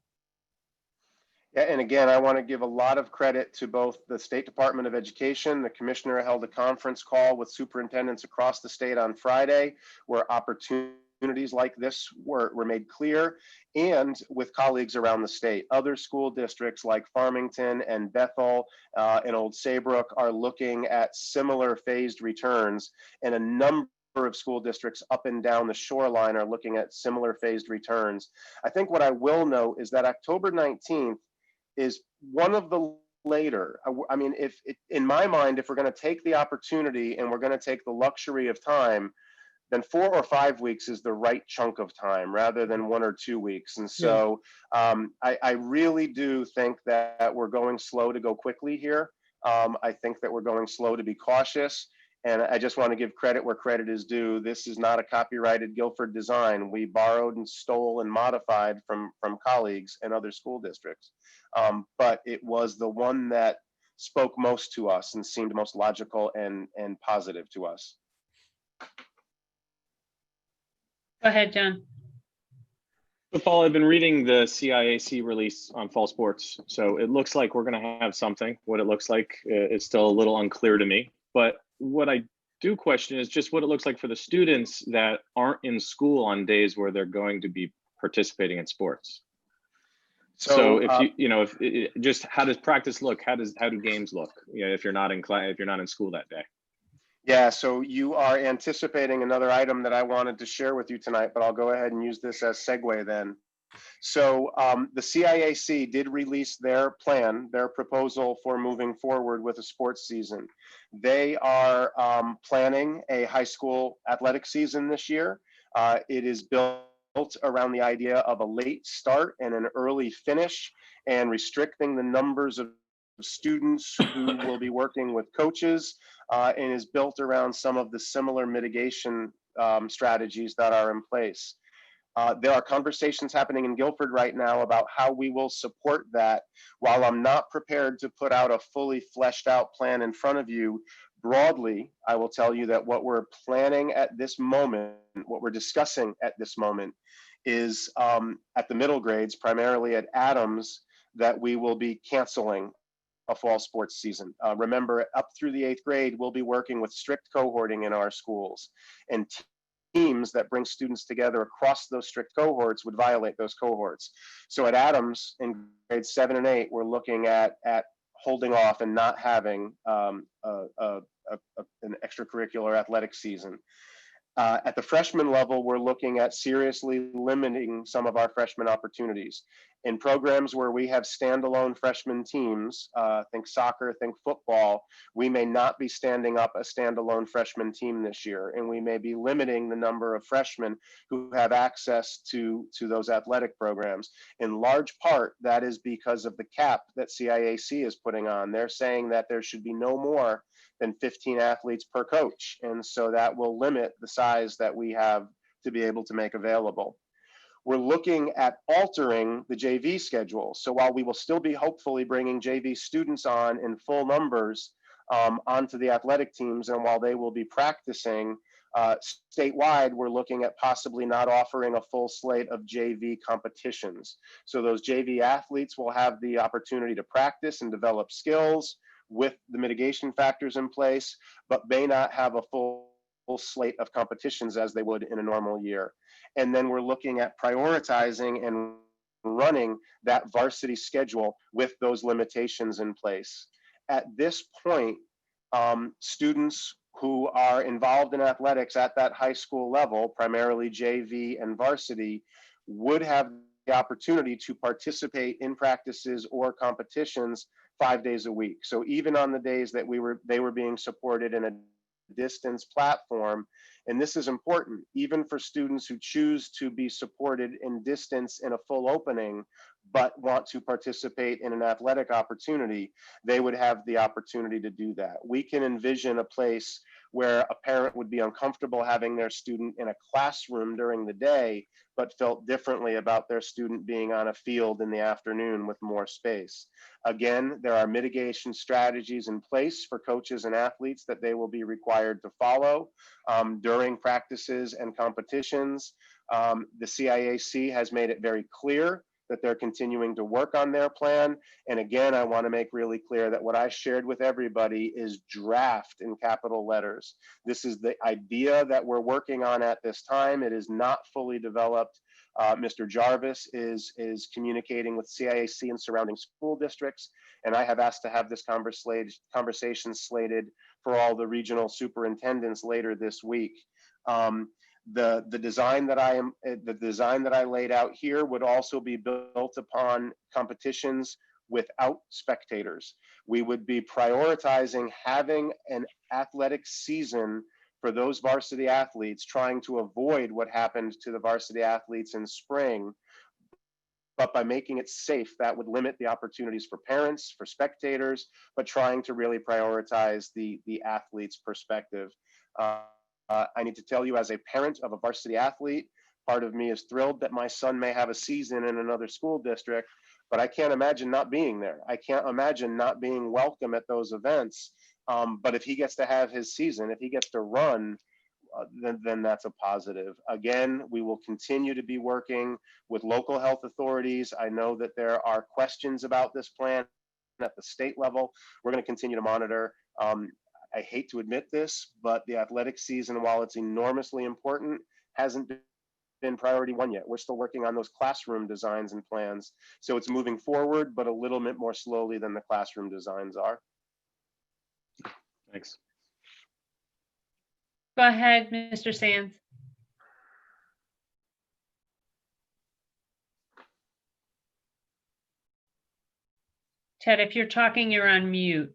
Yeah, and again, I want to give a lot of credit to both the State Department of Education. The commissioner held a conference call with superintendents across the state on Friday, where opportunities like this were made clear, and with colleagues around the state. Other school districts like Farmington and Bethel and Old Saybrook are looking at similar phased returns, and a number of school districts up and down the shoreline are looking at similar phased returns. I think what I will note is that October 19th is one of the later. I mean, in my mind, if we're going to take the opportunity and we're going to take the luxury of time, then 4 or 5 weeks is the right chunk of time rather than 1 or 2 weeks. And so I really do think that we're going slow to go quickly here. I think that we're going slow to be cautious. And I just want to give credit where credit is due. This is not a copyrighted Guilford design. We borrowed and stole and modified from colleagues and other school districts. But it was the one that spoke most to us and seemed most logical and positive to us. Go ahead, John. So Paul, I've been reading the CIAC release on fall sports. So it looks like we're going to have something. What it looks like is still a little unclear to me. But what I do question is just what it looks like for the students that aren't in school on days where they're going to be participating in sports. So if just how does practice look? How do games look? If you're not in class, if you're not in school that day. Yeah, so you are anticipating another item that I wanted to share with you tonight, but I'll go ahead and use this as segue then. So the CIAC did release their plan, their proposal for moving forward with a sports season. They are planning a high school athletic season this year. It is built around the idea of a late start and an early finish, and restricting the numbers of students who will be working with coaches, and is built around some of the similar mitigation strategies that are in place. There are conversations happening in Guilford right now about how we will support that. While I'm not prepared to put out a fully fleshed out plan in front of you, broadly, I will tell you that what we're planning at this moment, what we're discussing at this moment, is at the middle grades, primarily at Adams, that we will be canceling a fall sports season. Remember, up through the 8th grade, we'll be working with strict cohorting in our schools, and teams that bring students together across those strict cohorts would violate those cohorts. So at Adams, in grades 7 and 8, we're looking at holding off and not having an extracurricular athletic season. At the freshman level, we're looking at seriously limiting some of our freshman opportunities. In programs where we have standalone freshman teams, think soccer, think football, we may not be standing up a standalone freshman team this year, and we may be limiting the number of freshmen who have access to those athletic programs. In large part, that is because of the cap that CIAC is putting on. They're saying that there should be no more than 15 athletes per coach, and so that will limit the size that we have to be able to make available. We're looking at altering the JV schedule. So while we will still be hopefully bringing JV students on in full numbers onto the athletic teams, and while they will be practicing statewide, we're looking at possibly not offering a full slate of JV competitions. So those JV athletes will have the opportunity to practice and develop skills with the mitigation factors in place, but may not have a full slate of competitions as they would in a normal year. And then we're looking at prioritizing and running that varsity schedule with those limitations in place. At this point, students who are involved in athletics at that high school level, primarily JV and varsity, would have the opportunity to participate in practices or competitions 5 days a week. So even on the days that they were being supported in a distance platform, and this is important, even for students who choose to be supported in distance in a full opening, but want to participate in an athletic opportunity, they would have the opportunity to do that. We can envision a place where a parent would be uncomfortable having their student in a classroom during the day, but felt differently about their student being on a field in the afternoon with more space. Again, there are mitigation strategies in place for coaches and athletes that they will be required to follow during practices and competitions. The CIAC has made it very clear that they're continuing to work on their plan. And again, I want to make really clear that what I shared with everybody is draft in capital letters. This is the idea that we're working on at this time. It is not fully developed. Mr. Jarvis is communicating with CIAC and surrounding school districts, and I have asked to have this conversation slated for all the regional superintendents later this week. The design that I laid out here would also be built upon competitions without spectators. We would be prioritizing having an athletic season for those varsity athletes, trying to avoid what happened to the varsity athletes in spring. But by making it safe, that would limit the opportunities for parents, for spectators, but trying to really prioritize the athlete's perspective. I need to tell you, as a parent of a varsity athlete, part of me is thrilled that my son may have a season in another school district, but I can't imagine not being there. I can't imagine not being welcome at those events. But if he gets to have his season, if he gets to run, then that's a positive. Again, we will continue to be working with local health authorities. I know that there are questions about this plan at the state level. We're going to continue to monitor. I hate to admit this, but the athletic season, while it's enormously important, hasn't been priority one yet. We're still working on those classroom designs and plans. So it's moving forward, but a little bit more slowly than the classroom designs are. Thanks. Go ahead, Mr. Sands. Ted, if you're talking, you're on mute.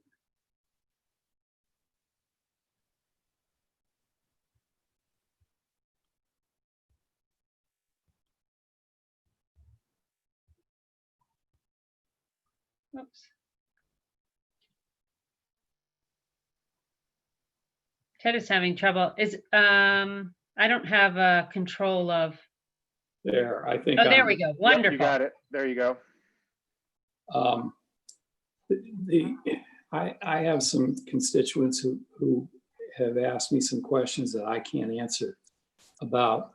Oops. Ted is having trouble. I don't have control of. There, I think. Oh, there we go. Wonderful. Yep, you got it. There you go. I have some constituents who have asked me some questions that I can't answer about,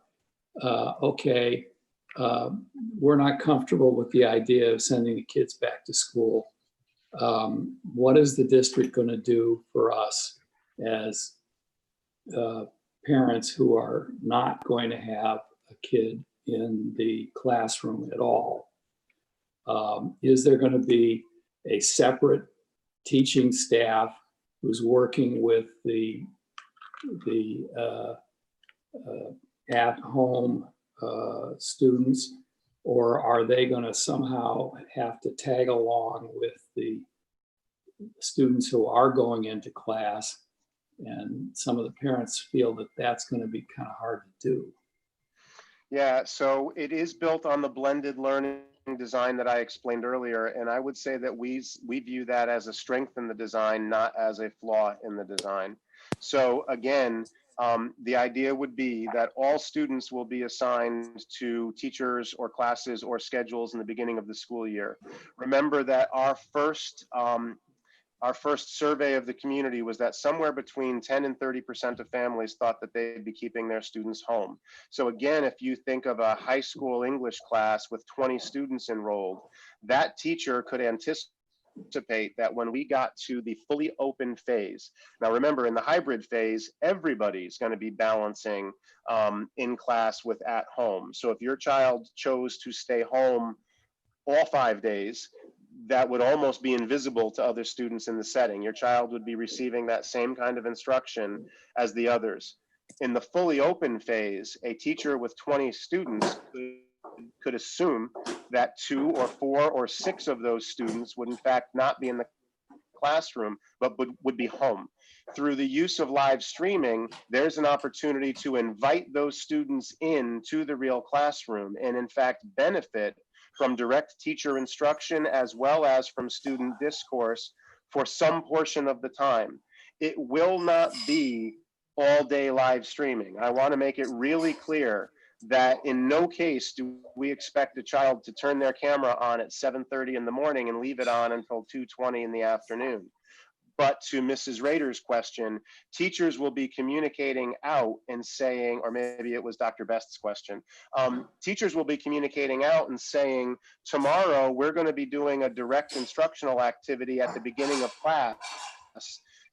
we're not comfortable with the idea of sending the kids back to school. What is the district going to do for us as parents who are not going to have a kid in the classroom at all? Is there going to be a separate teaching staff who's working with the at-home students? Or are they going to somehow have to tag along with the students who are going into class? And some of the parents feel that that's going to be kind of hard to do. Yeah, so it is built on the blended learning design that I explained earlier, and I would say that we view that as a strength in the design, not as a flaw in the design. So again, the idea would be that all students will be assigned to teachers or classes or schedules in the beginning of the school year. Remember that our first survey of the community was that somewhere between 10 and 30% of families thought that they'd be keeping their students home. So again, if you think of a high school English class with 20 students enrolled, that teacher could anticipate that when we got to the fully open phase, now remember in the hybrid phase, everybody's going to be balancing in class with at home. So if your child chose to stay home all 5 days, that would almost be invisible to other students in the setting. Your child would be receiving that same kind of instruction as the others. In the fully open phase, a teacher with 20 students could assume that 2 or 4 or 6 of those students would in fact not be in the classroom, but would be home. Through the use of live streaming, there's an opportunity to invite those students into the real classroom and in fact benefit from direct teacher instruction as well as from student discourse for some portion of the time. It will not be all day live streaming. I want to make it really clear that in no case do we expect a child to turn their camera on at 7:30 in the morning and leave it on until 2:20 in the afternoon. But to Mrs. Rader's question, teachers will be communicating out and saying, or maybe it was Dr. Best's question, teachers will be communicating out and saying, tomorrow we're going to be doing a direct instructional activity at the beginning of class.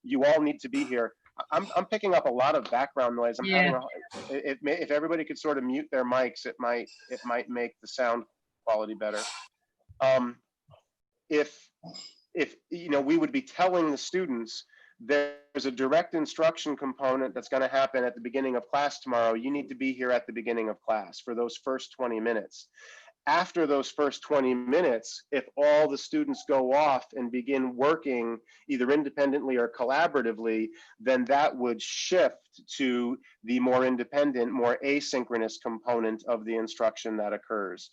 You all need to be here. I'm picking up a lot of background noise. I'm having if everybody could sort of mute their mics, it might make the sound quality better. If you know, we would be telling the students there's a direct instruction component that's going to happen at the beginning of class tomorrow. You need to be here at the beginning of class for those first 20 minutes. After those first 20 minutes, if all the students go off and begin working either independently or collaboratively, then that would shift to the more independent, more asynchronous component of the instruction that occurs.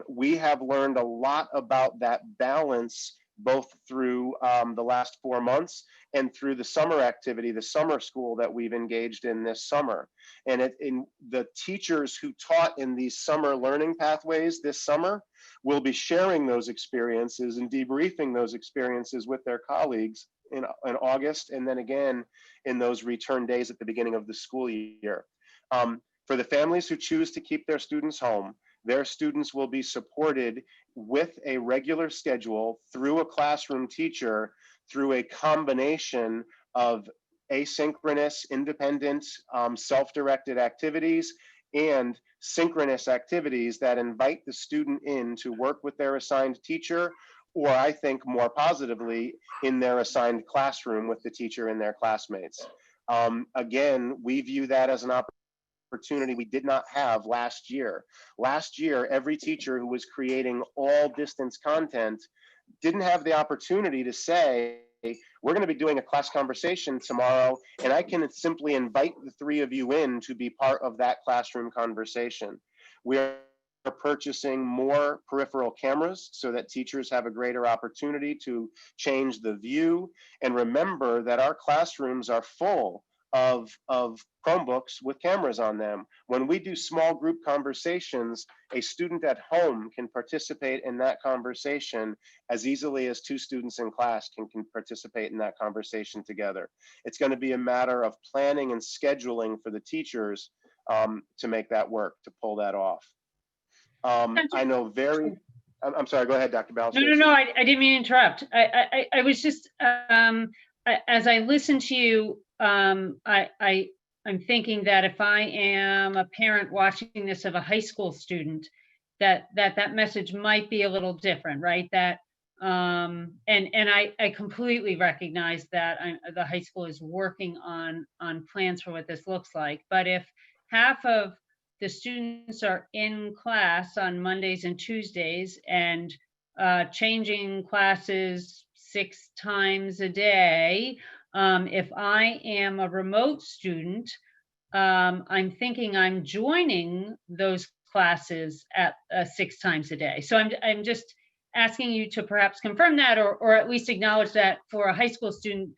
We have learned a lot about that balance both through the last 4 months and through the summer activity, the summer school that we've engaged in this summer. And in the teachers who taught in these summer learning pathways this summer will be sharing those experiences and debriefing those experiences with their colleagues in August, and then again in those return days at the beginning of the school year. For the families who choose to keep their students home, their students will be supported with a regular schedule through a classroom teacher through a combination of asynchronous, independent, self-directed activities and synchronous activities that invite the student in to work with their assigned teacher, or I think more positively, in their assigned classroom with the teacher and their classmates. Again, we view that as an opportunity we did not have last year. Last year, every teacher who was creating all distance content didn't have the opportunity to say, we're going to be doing a class conversation tomorrow, and I can simply invite the 3 of you in to be part of that classroom conversation. We are purchasing more peripheral cameras so that teachers have a greater opportunity to change the view. And remember that our classrooms are full of Chromebooks with cameras on them. When we do small group conversations, a student at home can participate in that conversation as easily as 2 students in class can participate in that conversation together. It's going to be a matter of planning and scheduling for the teachers to make that work, to pull that off. I know very, I'm sorry, go ahead, Dr. Balesters. No, I didn't mean to interrupt. I was just, as I listen to you, I'm thinking that if I am a parent watching this of a high school student, that message might be a little different, right? That and I completely recognize that the high school is working on plans for what this looks like. But if half of the students are in class on Mondays and Tuesdays and changing classes 6 times a day, if I am a remote student, I'm thinking I'm joining those classes at 6 times a day. So I'm just asking you to perhaps confirm that, or at least acknowledge that for a high school student,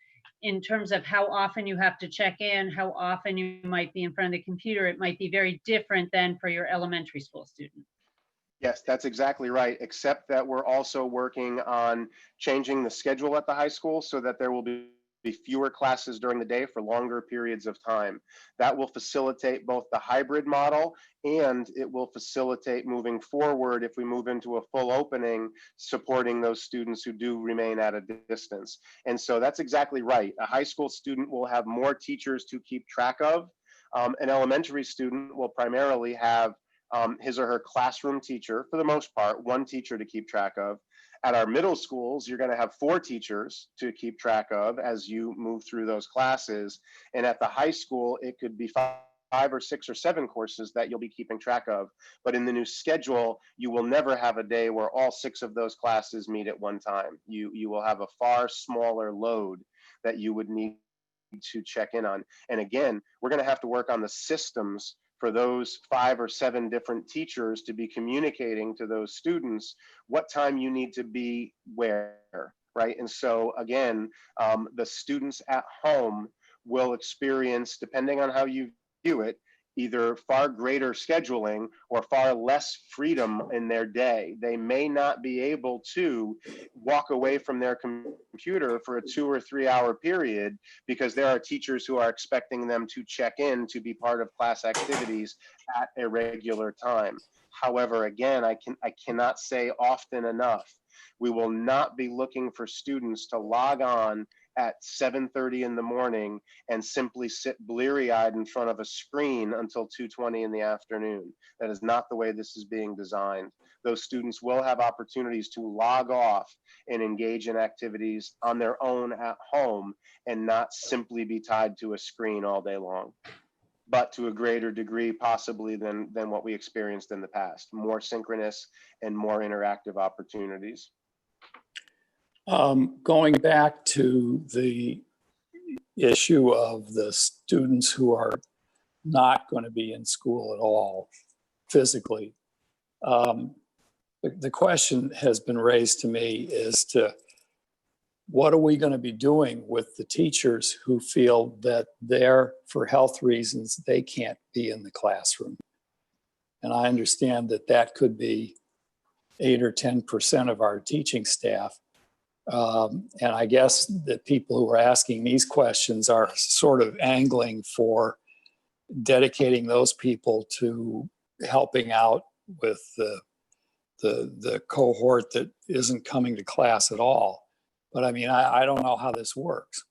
in terms of how often you have to check in, how often you might be in front of the computer, it might be very different than for your elementary school student. Yes, that's exactly right, except that we're also working on changing the schedule at the high school so that there will be fewer classes during the day for longer periods of time. That will facilitate both the hybrid model, and it will facilitate moving forward if we move into a full opening, supporting those students who do remain at a distance. And so that's exactly right. A high school student will have more teachers to keep track of. An elementary student will primarily have his or her classroom teacher, for the most part, one teacher to keep track of. At our middle schools, you're going to have 4 teachers to keep track of as you move through those classes. And at the high school, it could be 5 or 6 or 7 courses that you'll be keeping track of. But in the new schedule, you will never have a day where all 6 of those classes meet at one time. You will have a far smaller load that you would need to check in on. And again, we're going to have to work on the systems for those 5 or 7 different teachers to be communicating to those students what time you need to be where, right? And so again, the students at home will experience, depending on how you view it, either far greater scheduling or far less freedom in their day. They may not be able to walk away from their computer for a 2 or 3 hour period because there are teachers who are expecting them to check in to be part of class activities at a regular time. However, again, I cannot say often enough, we will not be looking for students to log on at 7:30 in the morning and simply sit bleary-eyed in front of a screen until 2:20 in the afternoon. That is not the way this is being designed. Those students will have opportunities to log off and engage in activities on their own at home and not simply be tied to a screen all day long, but to a greater degree possibly than what we experienced in the past. More synchronous and more interactive opportunities. Going back to the issue of the students who are not going to be in school at all physically, the question has been raised to me as to what are we going to be doing with the teachers who feel that for health reasons, they can't be in the classroom. And I understand that that could be 8 or 10% of our teaching staff. And I guess the people who are asking these questions are sort of angling for dedicating those people to helping out with the cohort that isn't coming to class at all. But I mean, I don't know how this works.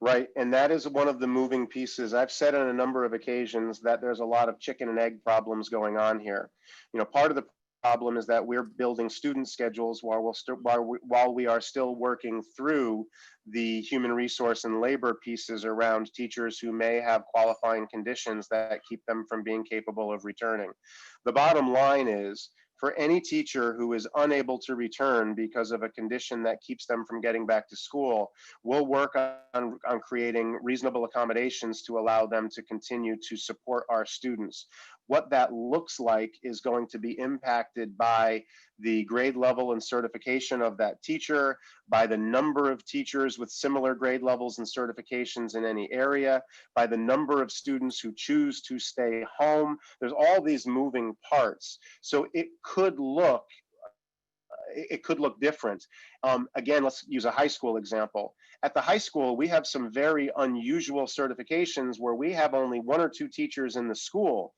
Right, and that is one of the moving pieces. I've said on a number of occasions that there's a lot of chicken and egg problems going on here. You know, part of the problem is that we're building student schedules while we are still working through the human resource and labor pieces around teachers who may have qualifying conditions that keep them from being capable of returning. The bottom line is, for any teacher who is unable to return because of a condition that keeps them from getting back to school, we'll work on creating reasonable accommodations to allow them to continue to support our students. What that looks like is going to be impacted by the grade level and certification of that teacher, by the number of teachers with similar grade levels and certifications in any area, by the number of students who choose to stay home. There's all these moving parts. So it could look different. Again, let's use a high school example. At the high school, we have some very unusual certifications where we have only 1 or 2 teachers in the school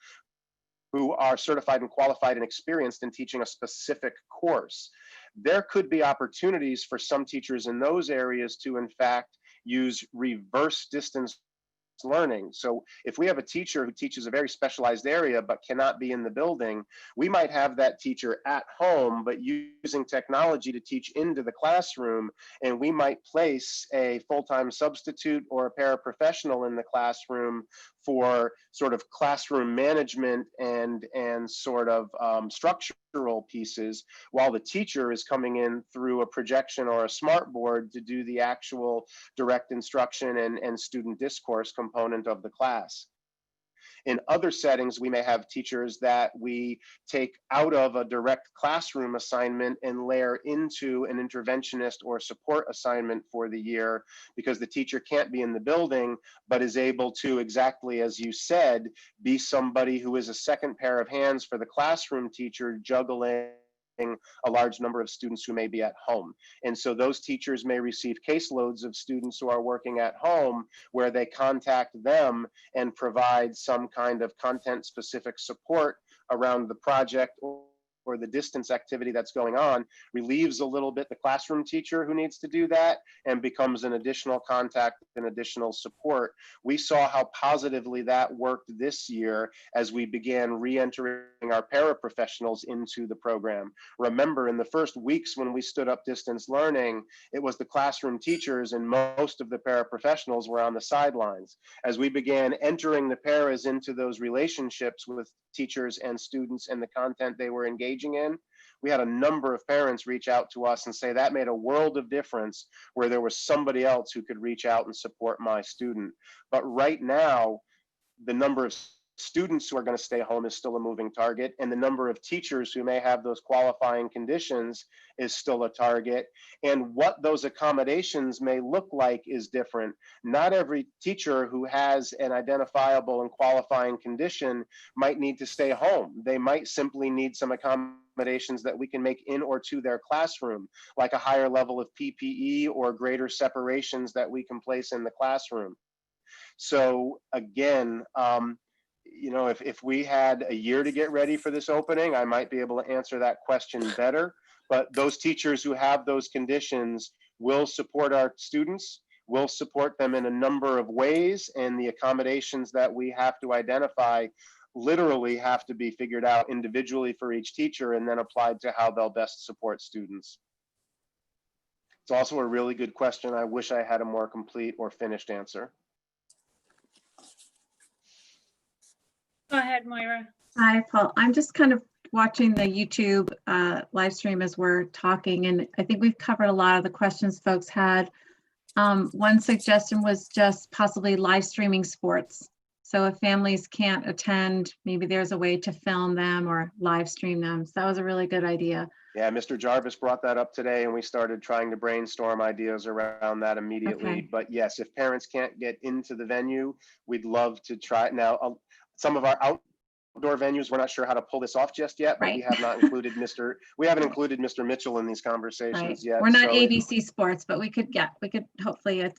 who are certified and qualified and experienced in teaching a specific course. There could be opportunities for some teachers in those areas to, in fact, use reverse distance learning. So if we have a teacher who teaches a very specialized area but cannot be in the building, we might have that teacher at home but using technology to teach into the classroom, and we might place a full-time substitute or a paraprofessional in the classroom for sort of classroom management and sort of structural pieces, while the teacher is coming in through a projection or a smart board to do the actual direct instruction and student discourse component of the class. In other settings, we may have teachers that we take out of a direct classroom assignment and layer into an interventionist or support assignment for the year, because the teacher can't be in the building, but is able to, exactly as you said, be somebody who is a second pair of hands for the classroom teacher, juggling a large number of students who may be at home. And so those teachers may receive caseloads of students who are working at home, where they contact them and provide some kind of content specific support around the project or the distance activity that's going on, relieves a little bit the classroom teacher who needs to do that and becomes an additional contact and additional support. We saw how positively that worked this year as we began re-entering our paraprofessionals into the program. Remember, in the first weeks when we stood up distance learning, it was the classroom teachers and most of the paraprofessionals were on the sidelines. As we began entering the paras into those relationships with teachers and students and the content they were engaging in, we had a number of parents reach out to us and say that made a world of difference, where there was somebody else who could reach out and support my student. But right now, the number of students who are going to stay home is still a moving target, and the number of teachers who may have those qualifying conditions is still a target, and what those accommodations may look like is different. Not every teacher who has an identifiable and qualifying condition might need to stay home. They might simply need some accommodations that we can make in or to their classroom, like a higher level of PPE or greater separations that we can place in the classroom. So again, you know, if we had a year to get ready for this opening, I might be able to answer that question better. But those teachers who have those conditions will support our students, will support them in a number of ways, and the accommodations that we have to identify literally have to be figured out individually for each teacher and then applied to how they'll best support students. It's also a really good question. I wish I had a more complete or finished answer. Go ahead, Moira. Hi, Paul. I'm just kind of watching the YouTube live stream as we're talking, and I think we've covered a lot of the questions folks had. One suggestion was just possibly live streaming sports. So if families can't attend, maybe there's a way to film them or live stream them. So that was a really good idea. Yeah, Mr. Jarvis brought that up today, and we started trying to brainstorm ideas around that immediately. Okay. But yes, if parents can't get into the venue, we'd love to try. Now, some of our outdoor venues, we're not sure how to pull this off just yet, but Right. we have not included we haven't included Mr. Mitchell in these conversations Right. yet. We're not so ABC Sports, but we could hopefully,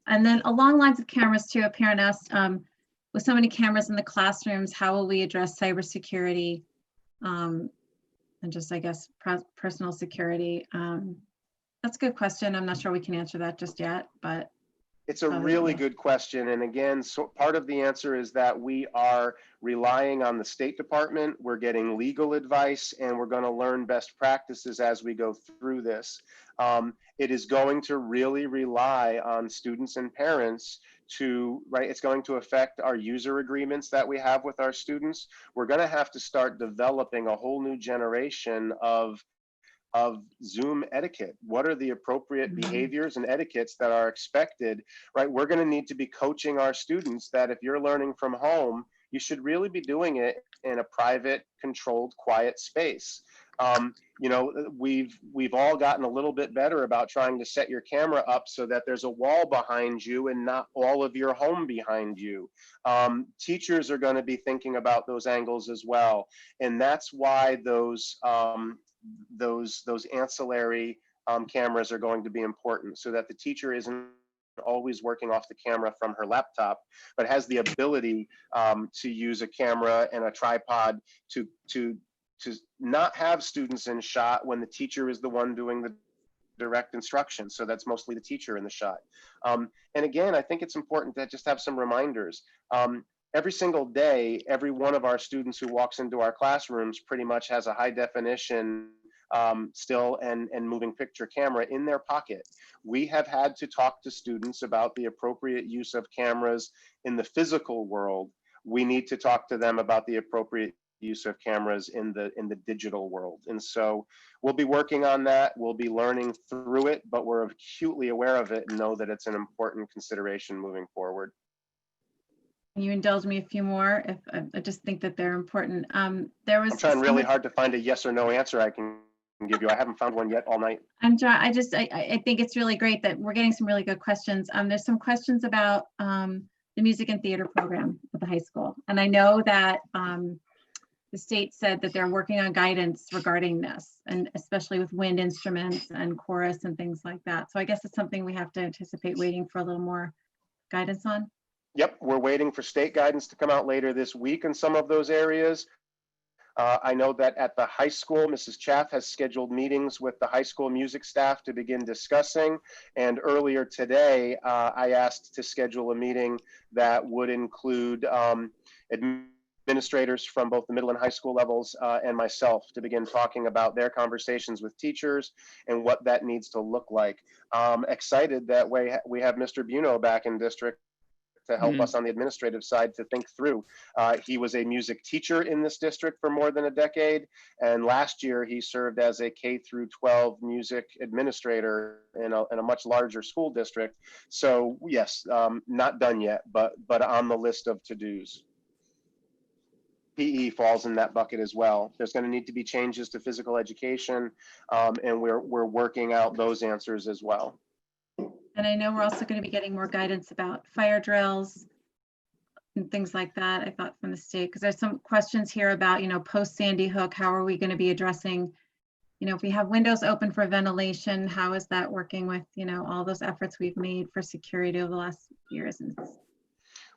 and then along lines of cameras too, a parent asked, with so many cameras in the classrooms, how will we address cybersecurity? And just, I guess, personal security. That's a good question. I'm not sure we can answer that just yet, but. It's a really good question. And again, so part of the answer is that we are relying on the State Department. We're getting legal advice, and we're going to learn best practices as we go through this. It is going to really rely on students and parents to, right, it's going to affect our user agreements that we have with our students. We're going to have to start developing a whole new generation of Zoom etiquette. What are the appropriate behaviors and etiquettes that are expected, right? We're going to need to be coaching our students that if you're learning from home, you should really be doing it in a private, controlled, quiet space. You know, we've all gotten a little bit better about trying to set your camera up so that there's a wall behind you and not all of your home behind you. Teachers are going to be thinking about those angles as well. And that's why those ancillary cameras are going to be important, so that the teacher isn't always working off the camera from her laptop, but has the ability to use a camera and a tripod to not have students in shot when the teacher is the one doing the direct instruction. So that's mostly the teacher in the shot. And again, I think it's important to just have some reminders. Every single day, every one of our students who walks into our classrooms pretty much has a high definition still and moving picture camera in their pocket. We have had to talk to students about the appropriate use of cameras in the physical world. We need to talk to them about the appropriate use of cameras in the digital world. And so we'll be working on that. We'll be learning through it, but we're acutely aware of it and know that it's an important consideration moving forward. Can you indulge me a few more? If I just think that they're important. I'm trying really hard to find a yes or no answer I can give you. I haven't found one yet all night. I'm trying. I think it's really great that we're getting some really good questions. There's some questions about the music and theater program at the high school, and I know that the state said that they're working on guidance regarding this, and especially with wind instruments and chorus and things like that. So I guess it's something we have to anticipate waiting for a little more guidance on. Yep, we're waiting for state guidance to come out later this week in some of those areas. I know that at the high school, Mrs. Chaff has scheduled meetings with the high school music staff to begin discussing. And earlier today, I asked to schedule a meeting that would include administrators from both the middle and high school levels and myself to begin talking about their conversations with teachers and what that needs to look like. Excited that we have Mr. Buno back in district to help us on the administrative side to think through. He was a music teacher in this district for more than a decade, and last year he served as a K through 12 music administrator in a much larger school district. So yes, not done yet, but on the list of to-dos. PE falls in that bucket as well. There's going to need to be changes to physical education, and we're working out those answers as well. And I know we're also going to be getting more guidance about fire drills and things like that, I thought, from the state, because there's some questions here about, post Sandy Hook, how are we going to be addressing, if we have windows open for ventilation, how is that working with, all those efforts we've made for security over the last years? And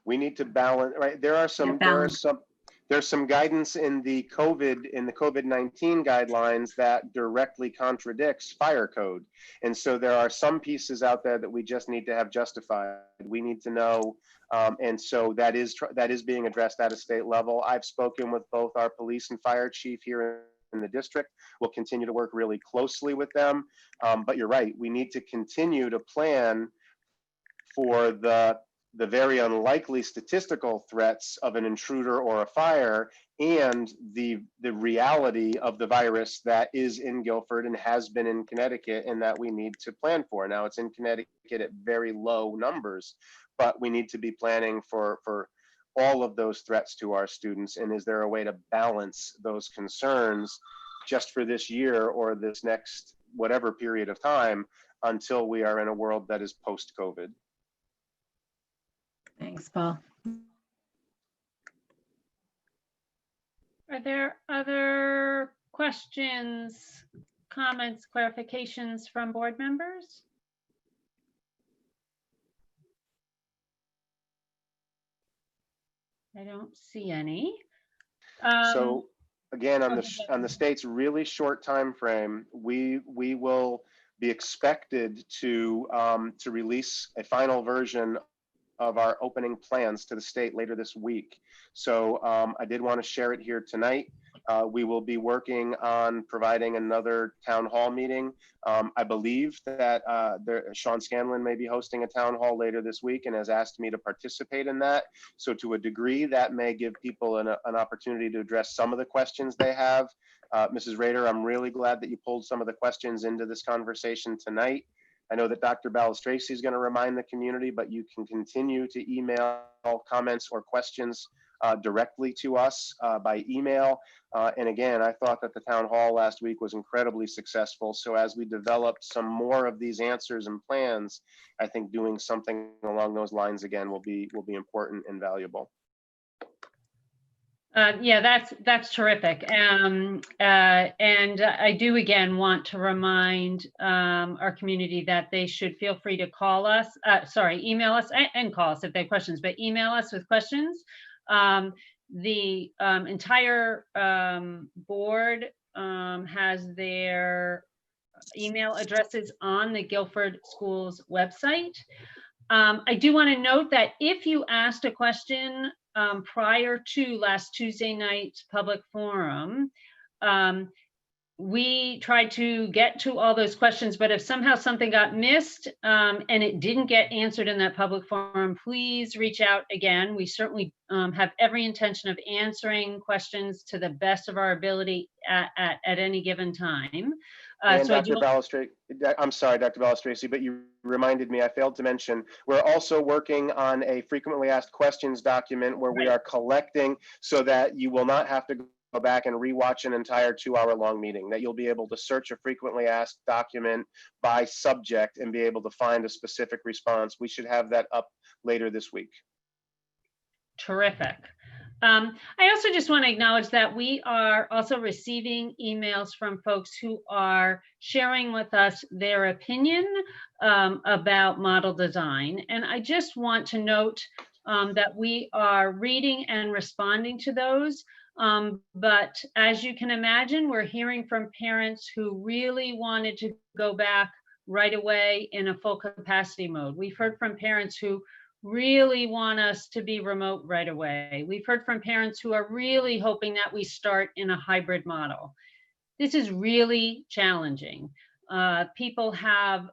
we need to balance, right? There's some guidance in the COVID-19 guidelines that directly contradicts fire code. And so there are some pieces out there that we just need to have justified. We need to know, and so that is being addressed at a state level. I've spoken with both our police and fire chief here in the district. We'll continue to work really closely with them. But you're right, we need to continue to plan for the very unlikely statistical threats of an intruder or a fire, and the reality of the virus that is in Guilford and has been in Connecticut, and that we need to plan for. Now it's in Connecticut at very low numbers, but we need to be planning for all of those threats to our students. And is there a way to balance those concerns just for this year or this next whatever period of time until we are in a world that is post-COVID? Thanks, Paul. Are there other questions, comments, clarifications from board members? I don't see any. So again, on the state's really short time frame, we will be expected to release a final version of our opening plans to the state later this week. So I did want to share it here tonight. We will be working on providing another town hall meeting. I believe that Sean Scanlon may be hosting a town hall later this week and has asked me to participate in that. So to a degree, that may give people an opportunity to address some of the questions they have. Mrs. Rader, I'm really glad that you pulled some of the questions into this conversation tonight. I know that Dr. Balistraci is going to remind the community, but you can continue to email comments or questions directly to us by email. And again, I thought that the town hall last week was incredibly successful. So as we developed some more of these answers and plans, I think doing something along those lines again will be important and valuable. Yeah, that's terrific. And I do again want to remind our community that they should feel free to call us, email us and call us if they have questions, but email us with questions. The entire board has their email addresses on the Guilford Schools website. I do want to note that if you asked a question prior to last Tuesday night's public forum, we tried to get to all those questions, but if somehow something got missed and it didn't get answered in that public forum, please reach out again. We certainly have every intention of answering questions to the best of our ability at any given time. And So Dr. Balistrati, I'm sorry, Dr. Balistrati, but you reminded me, I failed to mention, we're also working on a frequently asked questions document where we are collecting so that you will not have to go back and rewatch an entire 2-hour-long meeting, that you'll be able to search a frequently asked document by subject and be able to find a specific response. We should have that up later this week. Terrific. I also just want to acknowledge that we are also receiving emails from folks who are sharing with us their opinion about model design. And I just want to note that we are reading and responding to those. But as you can imagine, we're hearing from parents who really wanted to go back right away in a full capacity mode. We've heard from parents who really want us to be remote right away. We've heard from parents who are really hoping that we start in a hybrid model. This is really challenging. People have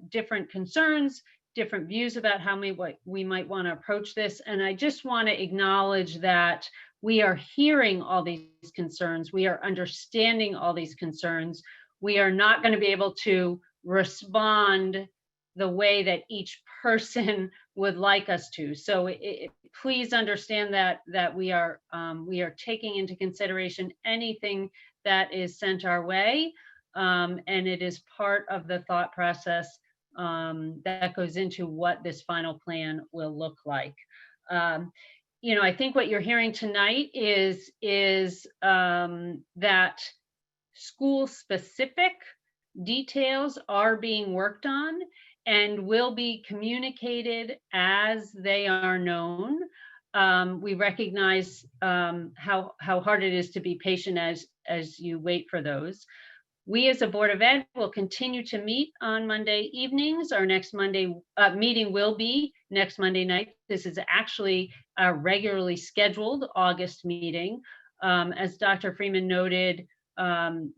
different concerns, different views about how we might want to approach this. And I just want to acknowledge that we are hearing all these concerns. We are understanding all these concerns. We are not going to be able to respond the way that each person would like us to. So please understand that we are taking into consideration anything that is sent our way, and it is part of the thought process that goes into what this final plan will look like. You know, I think what you're hearing tonight is that school-specific details are being worked on and will be communicated as they are known. We recognize how hard it is to be patient as you wait for those. We as a Board of Ed will continue to meet on Monday evenings. Our next Monday meeting will be next Monday night. This is actually a regularly scheduled August meeting. As Dr. Freeman noted,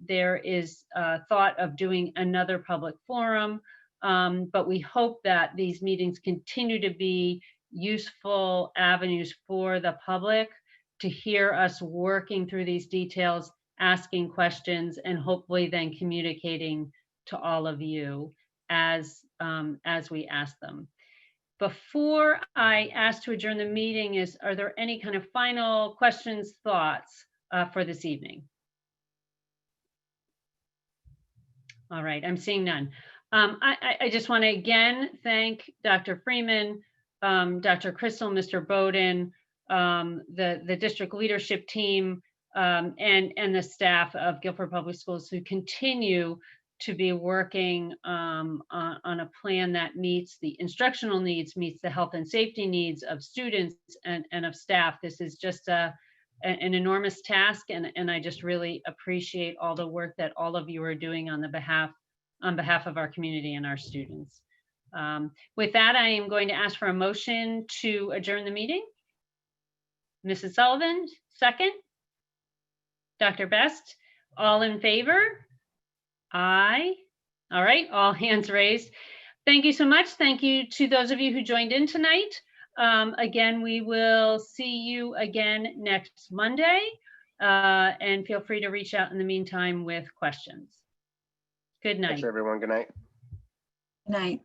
there is thought of doing another public forum. But we hope that these meetings continue to be useful avenues for the public to hear us working through these details, asking questions, and hopefully then communicating to all of you as we ask them. Before I ask to adjourn the meeting, are there any kind of final questions, thoughts for this evening? All right, I'm seeing none. I just want to again thank Dr. Freeman, Dr. Crystal, Mr. Bowden, the district leadership team, and the staff of Guilford Public Schools who continue to be working on a plan that meets the instructional needs, meets the health and safety needs of students and of staff. This is just an enormous task, and I just really appreciate all the work that all of you are doing on behalf of our community and our students. With that, I am going to ask for a motion to adjourn the meeting. Mrs. Sullivan, second. Dr. Best, all in favor? Aye. All right, all hands raised. Thank you so much. Thank you to those of you who joined in tonight. Again, we will see you again next Monday, and feel free to reach out in the meantime with questions. Good night. Thanks, everyone. Good night. Good night.